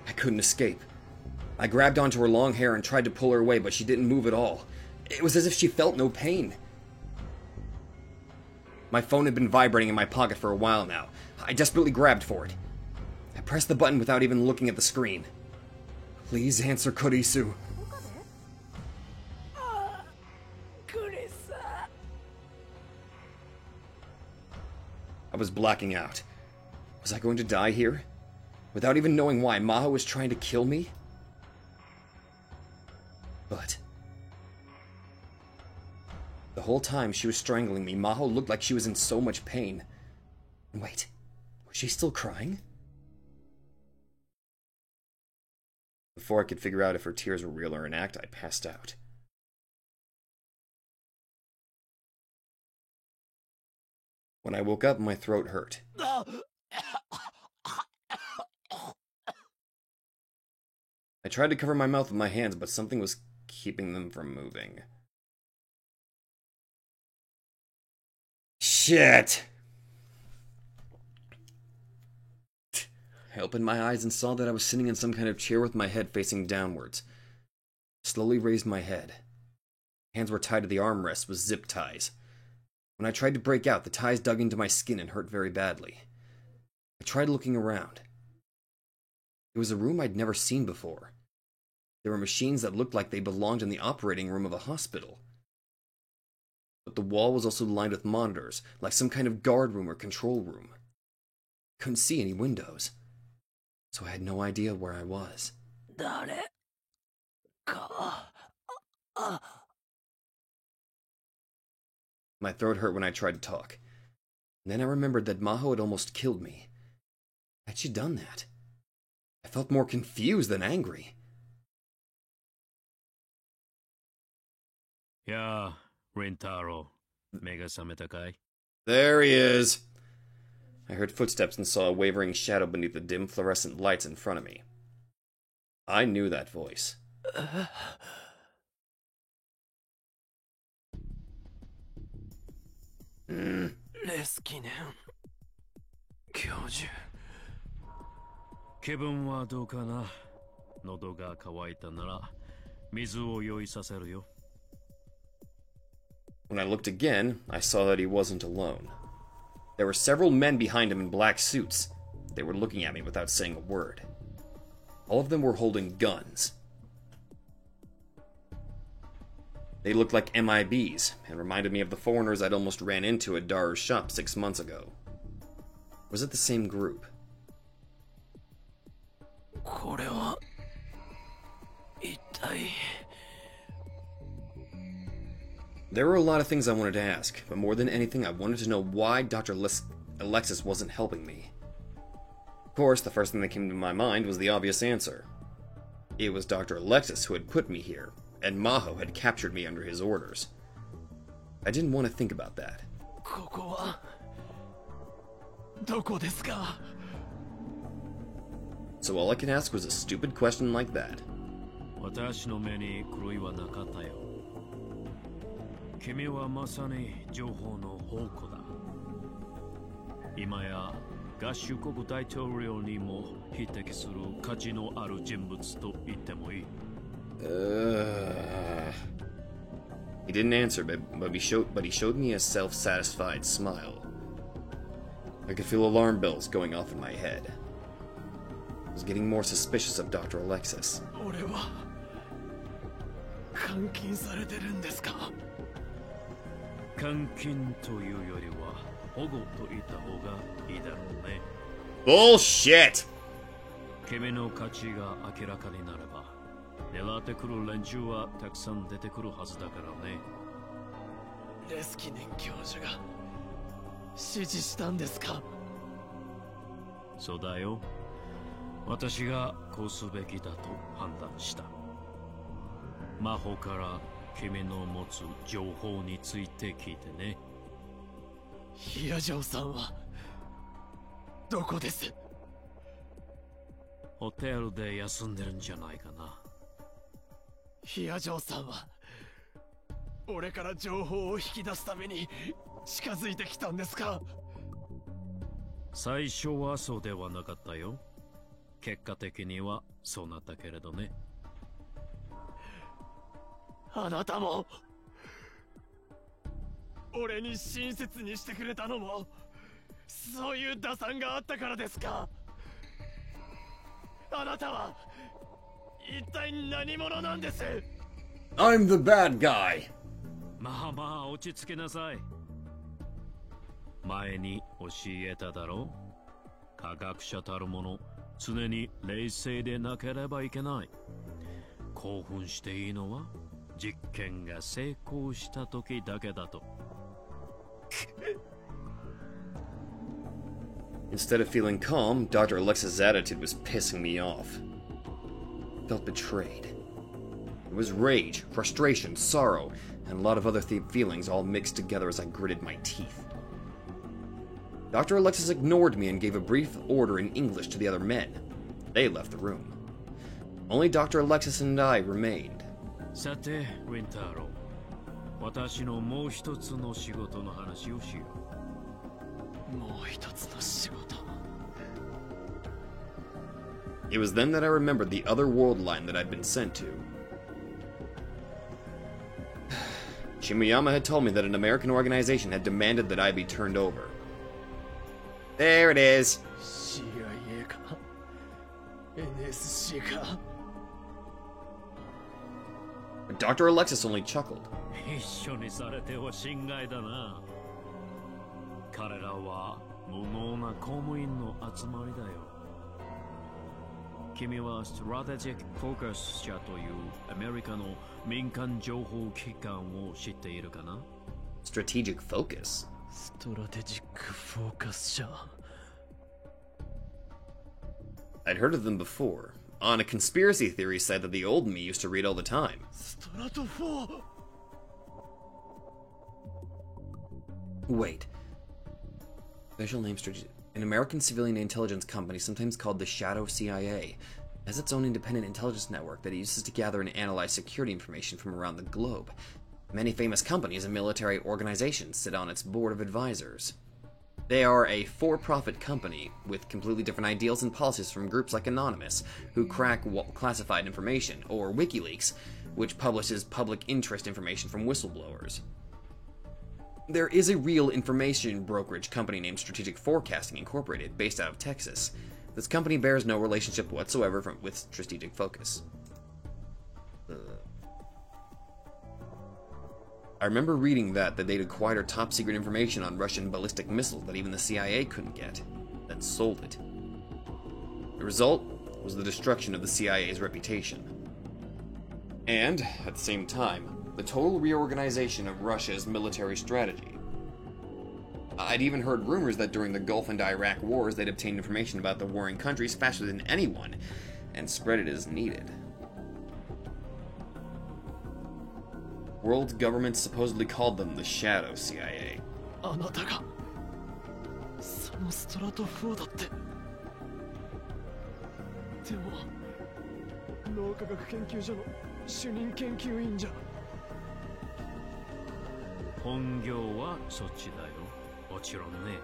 I couldn't escape. I grabbed onto her long hair and tried to pull her away, but she didn't move at all. It was as if she felt no pain. My phone had been vibrating in my pocket for a while now. I desperately grabbed for it. I pressed the button without even looking at the screen. Please answer, Kurisu. I was blacking out. Was I going to die here? Without even knowing why, Maho was trying to kill me? But the whole time she was strangling me, Maho looked like she was in so much pain. Wait, was she still crying? Before I could figure out if her tears were real or an act, I passed out. When I woke up, my throat hurt. I tried to cover my mouth with my hands, but something was keeping them from moving. Shit! I opened my eyes and saw that I was sitting in some kind of chair with my head facing downwards. Slowly raised my head. Hands were tied to the armrests with zip ties. When I tried to break out, the ties dug into my skin and hurt very badly. I tried looking around. It was a room I'd never seen before. There were machines that looked like they belonged in the operating room of a hospital. But the wall was also lined with monitors, like some kind of guard room or control room. I couldn't see any windows, so I had no idea where I was. My throat hurt when I tried to talk. Then I remembered that Maho had almost killed me. Had she done that? I felt more confused than angry. Yeah, Rintaro. Mega sameta kai? There he is. I heard footsteps and saw a wavering shadow beneath the dim fluorescent lights in front of me. I knew that voice. Leskinen. Kyoju. 気分はどうかな。喉が渇いたなら水を用意させるよ。When I looked again, I saw that he wasn't alone. There were several men behind him in black suits. They were looking at me without saying a word. All of them were holding guns. They looked like MIBs, and reminded me of the foreigners I'd almost ran into at Daru's shop 6 months ago. Was it the same group? There were a lot of things I wanted to ask, but more than anything, I wanted to know why Dr. Alexis wasn't helping me. Of course, the first thing that came to my mind was the obvious answer. It was Dr. Alexis who had put me here, and Maho had captured me under his orders. I didn't want to think about that. So all I could ask was a stupid question like that. 君はまさに情報の宝庫だ。今や合衆国大統領にも匹敵する価値のある人物と言ってもいい。He didn't answer, but he showed me a self-satisfied smile. I could feel alarm bells going off in my head. I was getting more suspicious of Dr. Alexis. 俺は監禁されてるんですか？監禁というよりは保護と言った方がいいだろうね。Bullshit! 君の価値が明らかになれば狙ってくる連中はたくさん出てくるはずだからね。レスキネン教授が指示したんですか？そうだよ。私がこうすべきだと判断した。魔法から君の持つ情報について聞いてね。ヒアジョーさんはどこです？ホテルで休んでるんじゃないかな。ヒアジョーさんは俺から情報を引き出すために近づいてきたんですか？最初はそうではなかったよ。結果的にはそうなったけれどね。あなたも俺に親切にしてくれたのもそういう打算があったからですか？あなたは一体何者なんです？ I'm the bad guy! まあまあ落ち着けなさい。前に教えただろう。科学者たるもの、常に冷静でなければいけない。興奮していいのは実験が成功した時だけだと。Instead of feeling calm, Dr. Alexis' attitude was pissing me off. I felt betrayed. It was rage, frustration, sorrow, and a lot of other feelings all mixed together as I gritted my teeth. Dr. Alexis ignored me and gave a brief order in English to the other men. They left the room. Only Dr. Alexis and I remained. さて、ウィンターロー。私のもう一つの仕事の話をしよう。もう一つの仕事。It was then that I remembered the other world line that I'd been sent to. Shimuyama had told me that an American organization had demanded that I be turned over. There it is. CIA か NSC か。Dr. Alexis only chuckled. 一緒にされては心外だな。彼らは無能な公務員の集まりだよ。君はストラテジック・フォーカス社というアメリカの民間情報機関を知っているかな？ Strategic Focus? ストラテジック・フォーカス社。I'd heard of them before, on a conspiracy theory site that the old me used to read all the time. ストラト4。Wait. Official name strategic. An American civilian intelligence company, sometimes called the Shadow CIA, has its own independent intelligence network that it uses to gather and analyze security information from around the globe. Many famous companies and military organizations sit on its board of advisors. They are a for-profit company with completely different ideals and policies from groups like Anonymous, who crack classified information, or WikiLeaks, which publishes public interest information from whistleblowers. There is a real information brokerage company named Strategic Forecasting Incorporated, based out of Texas. This company bears no relationship whatsoever with Strategic Focus. I remember reading that they'd acquired top-secret information on Russian ballistic missiles that even the CIA couldn't get, then sold it. The result was the destruction of the CIA's reputation. And, at the same time, the total reorganization of Russia's military strategy. I'd even heard rumors that during the Gulf and Iraq wars they'd obtained information about the warring countries faster than anyone, and spread it as needed. World governments supposedly called them the Shadow CIA. あなたがそのストラト4だって。でも脳科学研究所の主任研究員じゃ。本業はそっちだよ。もちろんね。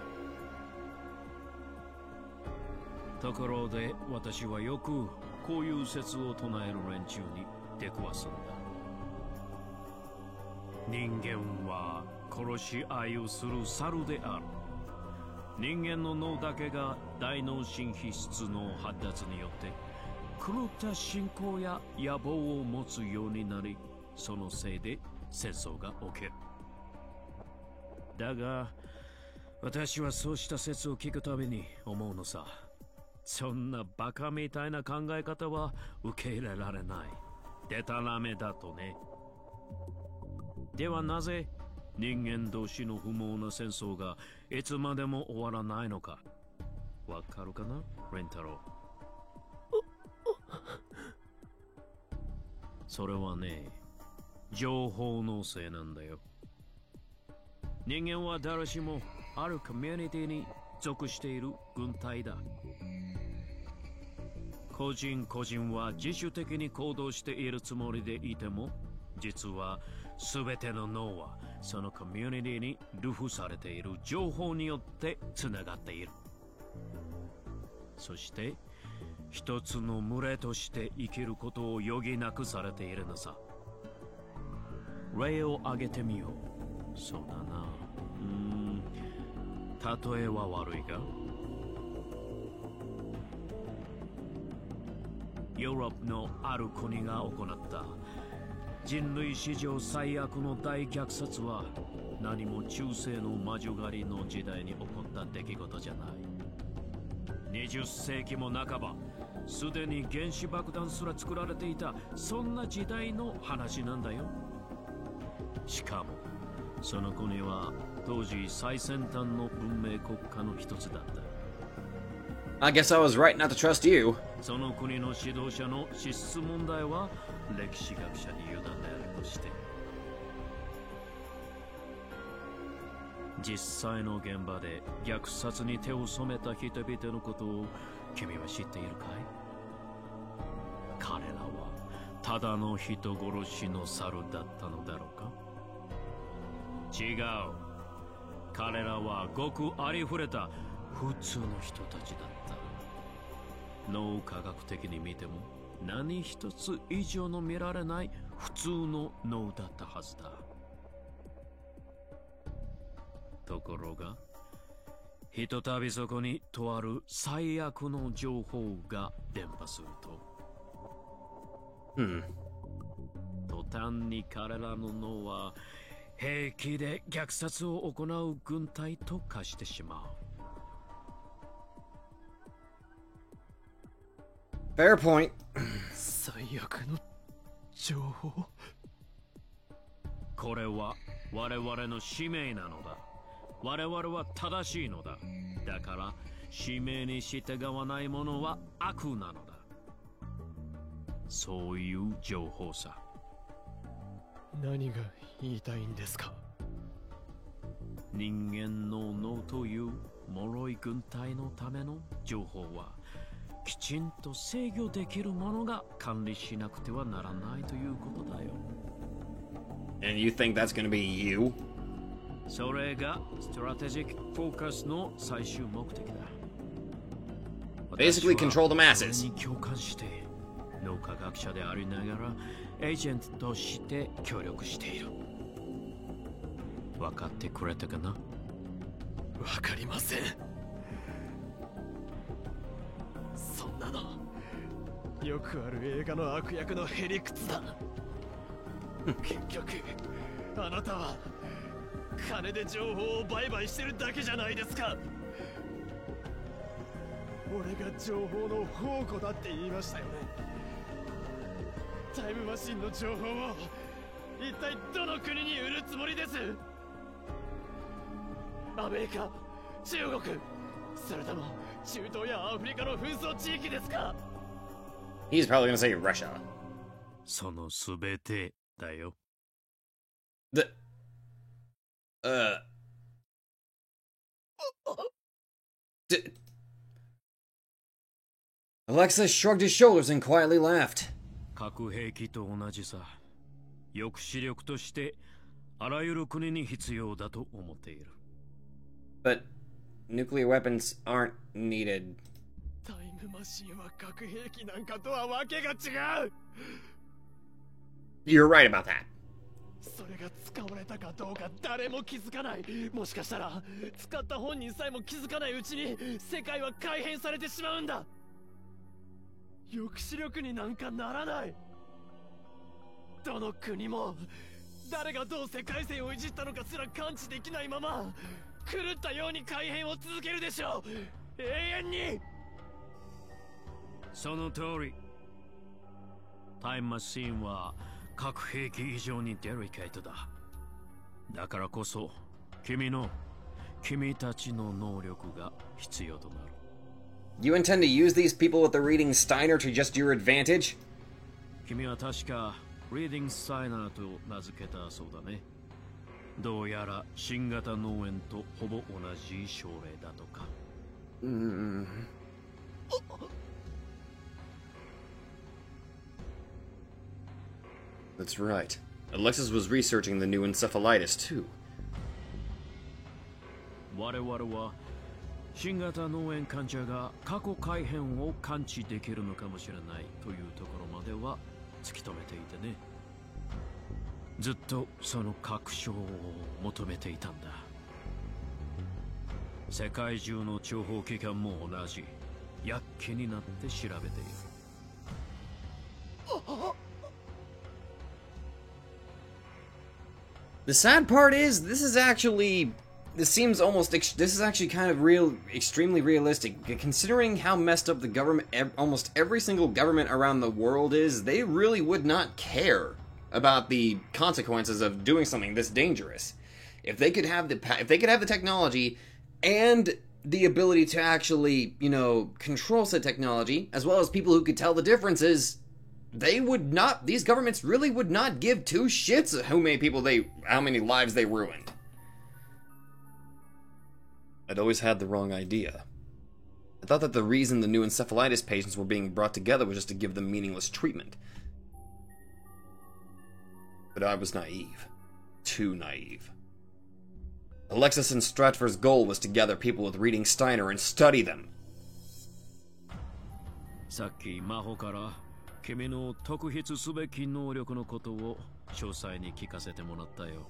ところで私はよくこういう説を唱える連中に出くわすんだ。人間は殺し合いをする猿である。人間の脳だけが大脳神秘質の発達によって狂った信仰や野望を持つようになり、そのせいで戦争が起きる。だが私はそうした説を聞くたびに思うのさ。そんなバカみたいな考え方は受け入れられない。でたらめだとね。ではなぜ人間同士の不毛な戦争がいつまでも終わらないのか。わかるかな、レンタロウ。それはね、情報のせいなんだよ。人間は誰しもあるコミュニティに属している軍隊だ。個人個人は自主的に行動しているつもりでいても、実は全ての脳はそのコミュニティに流布されている情報によってつながっている。そして一つの群れとして生きることを余儀なくされているのさ。例を挙げてみよう。そうだな。例えは悪いが、ヨーロッパのある国が行った人類史上最悪の大虐殺は何も中世の魔女狩りの時代に起こった出来事じゃない。20世紀も半ば、すでに原子爆弾すら作られていた、そんな時代の話なんだよ。しかもその国は当時最先端の文明国家の一つだった。I guess I was right not to trust you. その国の指導者の資質問題は歴史学者に委ねるとして、実際の現場で虐殺に手を染めた人々のことを君は知っているかい？彼らはただの人殺しの猿だったのだろうか？違う。彼らはごくありふれた普通の人たちだった。脳科学的に見ても何一つ以上の見られない普通の脳だったはずだ。ところがひとたびそこにとある最悪の情報が伝播すると、途端に彼らの脳は平気で虐殺を行う軍隊と化してしまう。Fair point. 最悪の情報。これは我々の使命なのだ。我々は正しいのだ。だから使命に従わない者は悪なのだ。そういう情報さ。何が言いたいんですか？人間の脳という脆い軍隊のための情報はきちんと制御できるものが管理しなくてはならないということだよ。And you think that's gonna be you? それがストラテジックフォーカスの最終目的だ。Basically control the masses. それに共感して脳科学者でありながらエージェントとして協力している。分かってくれたかな？わかりません。そんなのよくある映画の悪役のへりくつだ。結局あなたは金で情報を売買してるだけじゃないですか。俺が情報の宝庫だって言いましたよね。タイムマシンの情報を一体どの国に売るつもりです？アメリカ、中国、それとも中東やアフリカの紛争地域ですか？ He's probably gonna say Russia. そのすべてだよ。The Alexis shrugged his shoulders and quietly laughed. 核兵器と同じさ。抑止力としてあらゆる国に必要だと思っている。But nuclear weapons aren't needed. タイムマシンは核兵器なんかとはわけが違う。 You're right about that. それが使われたかどうか誰も気づかない。もしかしたら使った本人さえも気づかないうちに世界は改変されてしまうんだ。抑止力になんかならない。どの国も誰がどう世界線をいじったのかすら感知できないまま狂ったように改変を続けるでしょう。永遠に。その通り。タイムマシンは核兵器以上にデリケートだ。だからこそ君たちの能力が必要となる。You intend to use these people with the reading Steiner to just your advantage? 君は確かReading Steiner と名付けたそうだね。どうやら新型脳炎とほぼ同じ症例だとか。That's right. Alexis was researching the new encephalitis too. 我々は新型脳炎患者が過去改変を感知できるのかもしれないというところまでは突き止めていてね。ずっとその確証を求めていたんだ。世界中の諜報機関も同じ躍起になって調べている。The sad part is, this is actually kind of extremely realistic. Considering how messed up the government, almost every single government around the world is, they really would not care about the consequences of doing something this dangerous. If they could have the technology and the ability to actually, control said technology, as well as people who could tell the differences, these governments really would not give two shits how many lives they ruined. I'd always had the wrong idea. I thought that the reason the new encephalitis patients were being brought together was just to give them meaningless treatment. But I was naive. Too naive. Alexis and Stratford's goal was to gather people with reading Steiner and study them. さっき真帆から君の特筆すべき能力のことを詳細に聞かせてもらったよ。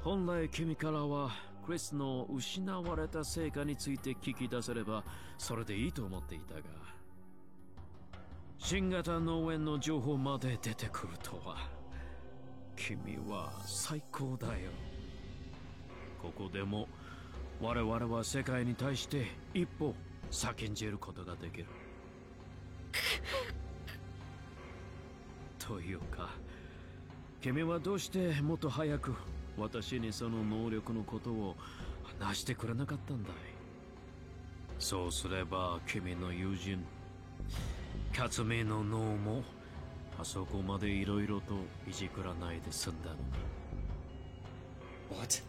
本来君からはクリスの失われた成果について聞き出せればそれでいいと思っていたが、新型脳炎の情報まで出てくるとは。君は最高だよ。ここでも我々は世界に対して一歩先んじることができる。というか、君はどうしてもっと早く私にその能力のことを話してくれなかったんだい。そうすれば君の友人勝美の脳もあそこまでいろいろといじくらないで済んだのに。 What?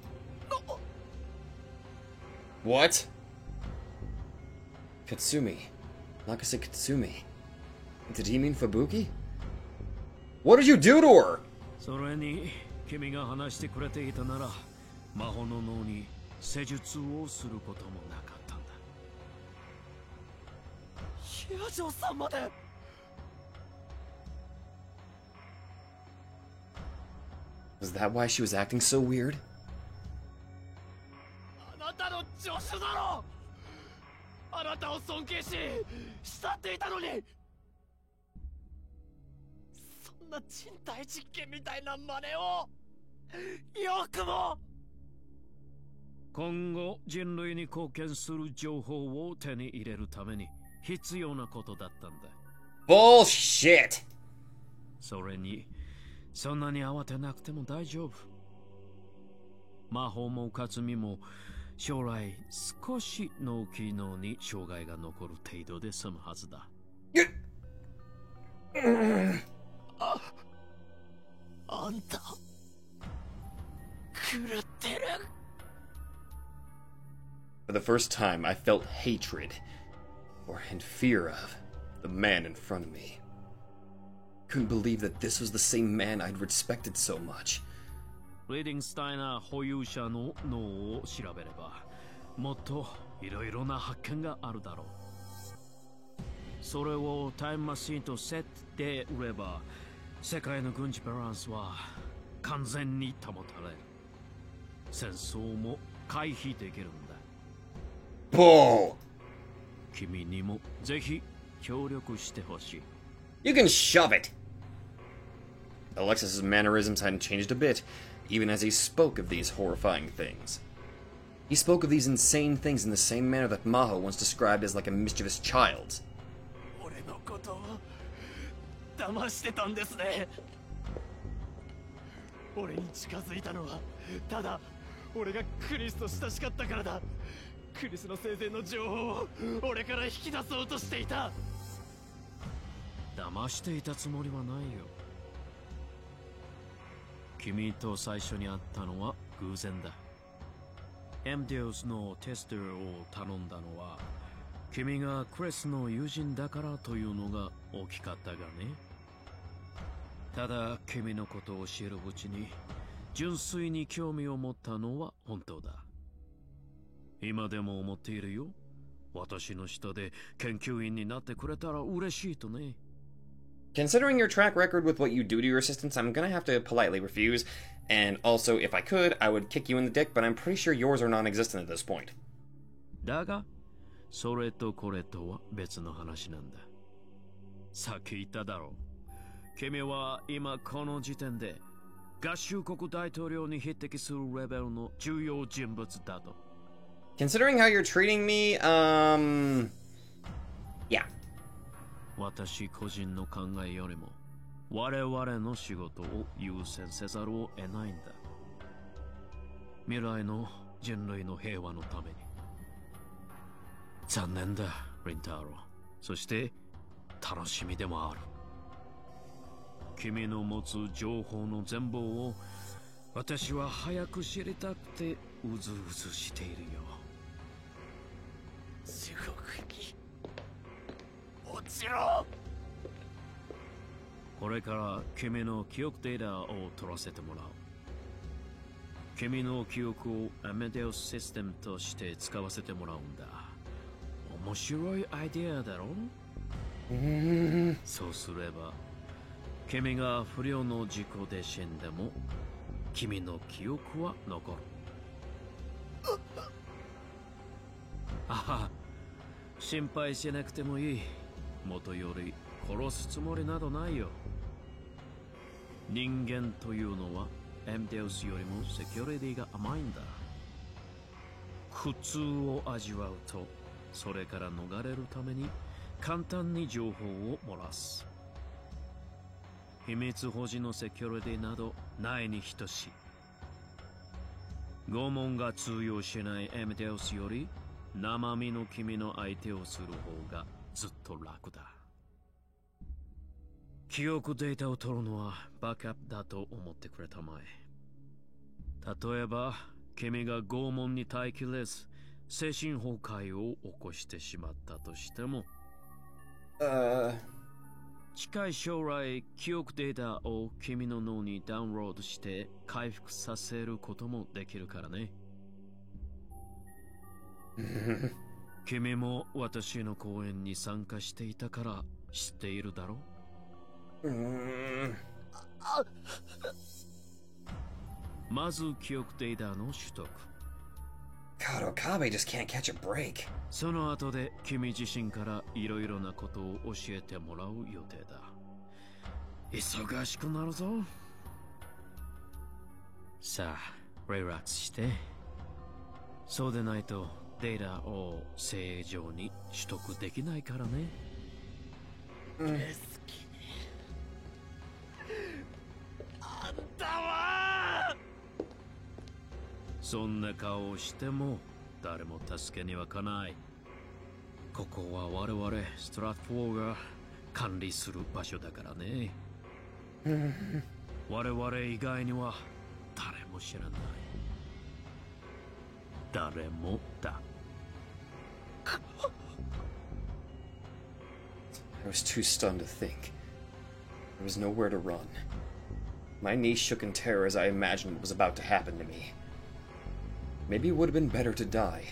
What? Katsumi. Nakase Katsumi. Did he mean Fubuki? What did you do to her? それに君が話してくれていたなら魔法の脳に施術をすることもなかったんだ。ヒアジョさんまで。 Was that why she was acting so weird? あなたの助手だろ。あなたを尊敬し慕っていたのに。そんな人体実験みたいな真似をよくも。今後人類に貢献する情報を手に入れるために必要なことだったんだ。 Bullshit! それにそんなに慌てなくても大丈夫。魔法も勝美も将来少し脳機能に障害が残る程度で済むはずだ。あんた狂ってる。 For the first time, I felt hatred, and fear of, the man in front of me. Couldn't believe that this was the same man I'd respected so much. リーディングスタイナー保有者の脳を調べればもっといろいろな発見があるだろう。それをタイムマシンとセットで売れば世界の軍事バランスは完全に保たれる。戦争も回避できるんだ。Bull! 君にもぜひ協力してほしい。 You can shove it! Alexis's mannerisms hadn't changed a bit, even as he spoke of these horrifying things. He spoke of these insane things in the same manner that Maho once described as like a mischievous child. 俺のことを騙してたんですね。俺に近づいたのはただ俺がクリスと親しかったからだ。クリスの生前の情報を俺から引き出そうとしていた。騙していたつもりはないよ。君と最初に会ったのは偶然だ。エムデウスのテストを頼んだのは君がクリスの友人だからというのが大きかったがね。ただ君のことを知るうちに純粋に興味を持ったのは本当だ。今でも思っているよ。私の下で研究員になってくれたら嬉しいとね。Considering your track record with what you do to your assistants, I'm gonna have to politely refuse. And also, if I could, I would kick you in the dick, but I'm pretty sure yours are non-existent at this point. だが、それとこれとは別の話なんだ。さっき言っただろう。君は今この時点で合衆国大統領に匹敵するレベルの重要人物だと。Considering how you're treating me, yeah. 私個人の考えよりも我々の仕事を優先せざるを得ないんだ。未来の人類の平和のために。残念だ、リンタロウ。そして楽しみでもある。君の持つ情報の全貌を私は早く知りたくてうずうずしているよ。地獄に落ちろ。これから君の記憶データを取らせてもらう。君の記憶をアメデウスシステムとして使わせてもらうんだ。面白いアイデアだろ。そうすれば君が不良の事故で死んでも君の記憶は残る。あは、心配しなくてもいい。元より殺すつもりなどないよ。人間というのはエムデウスよりもセキュリティが甘いんだ。苦痛を味わうとそれから逃れるために簡単に情報を漏らす。秘密保持のセキュリティなどないに等しい。拷問が通用しないエムデウスより生身の君の相手をする方がずっと楽だ。記憶データを取るのはバックアップだと思ってくれたまえ。例えば君が拷問に耐えきれず精神崩壊を起こしてしまったとしても、近い将来記憶データを君の脳にダウンロードして回復させることもできるからね。君も私の講演に参加していたから知っているだろう。まず記憶データの取得。God, Okabe just can't catch a break. その後で君自身からいろいろなことを教えてもらう予定だ。忙しくなるぞ。さあ、リラックスして。そうでないとデータを正常に取得できないからね。レスキーあんたはそんな顔をしても誰も助けには来ない。ここは我々ストラット4が管理する場所だからね。我々以外には誰も知らない。誰もだ。I was too stunned to think. There was nowhere to run. My knees shook in terror as I imagined what was about to happen to me. Maybe it would have been better to die.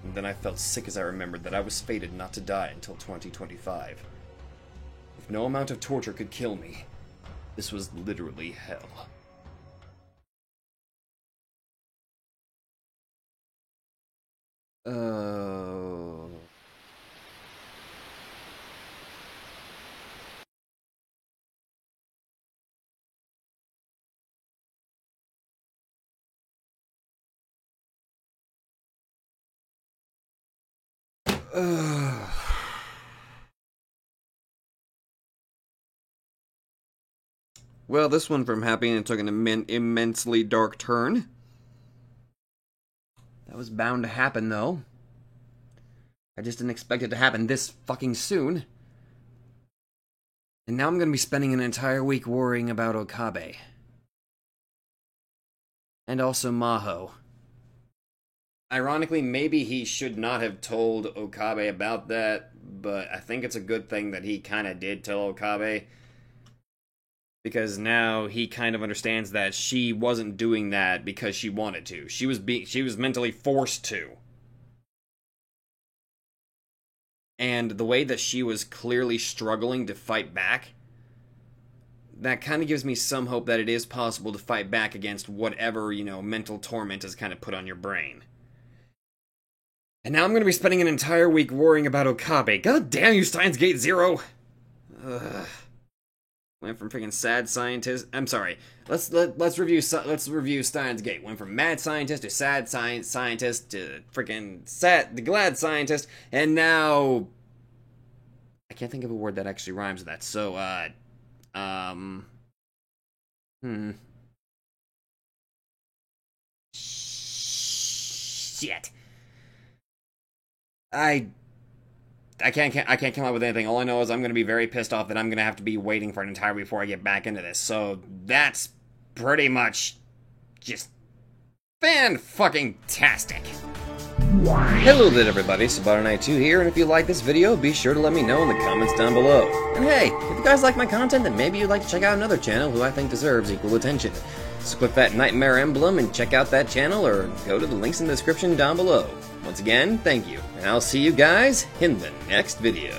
And then I felt sick as I remembered that I was fated not to die until 2025. If no amount of torture could kill me, this was literally hell. Oh. Well, this one from Happy and took an immensely dark turn. That was bound to happen, though. I just didn't expect it to happen this fucking soon. And now I'm gonna be spending an entire week worrying about Okabe. And also Maho. Ironically, maybe he should not have told Okabe about that, but I think it's a good thing that he kind of did tell Okabe. Because now he kind of understands that she wasn't doing that because she wanted to. She was mentally forced to. And the way that she was clearly struggling to fight back, that kind of gives me some hope that it is possible to fight back against whatever, mental torment is kind of put on your brain. And now I'm going to be spending an entire week worrying about Okabe. God damn you, Steins Gate Zero! Ugh. Went from freaking sad scientist. I'm sorry. Let's review Steins Gate. Went from mad scientist to sad scientist to freaking sad, the glad scientist, and now I can't think of a word that actually rhymes with that. So shit. I can't come up with anything. All I know is I'm going to be very pissed off that I'm going to have to be waiting for an entire week before I get back into this. So that's pretty much just fan-fucking-tastic. Hello there everybody, Sabato92 here, and if you like this video, be sure to let me know in the comments down below. And hey, if you guys like my content, then maybe you'd like to check out another channel who I think deserves equal attention. So click that Nightmare emblem and check out that channel, or go to the links in the description down below. Once again, thank you, and I'll see you guys in the next video.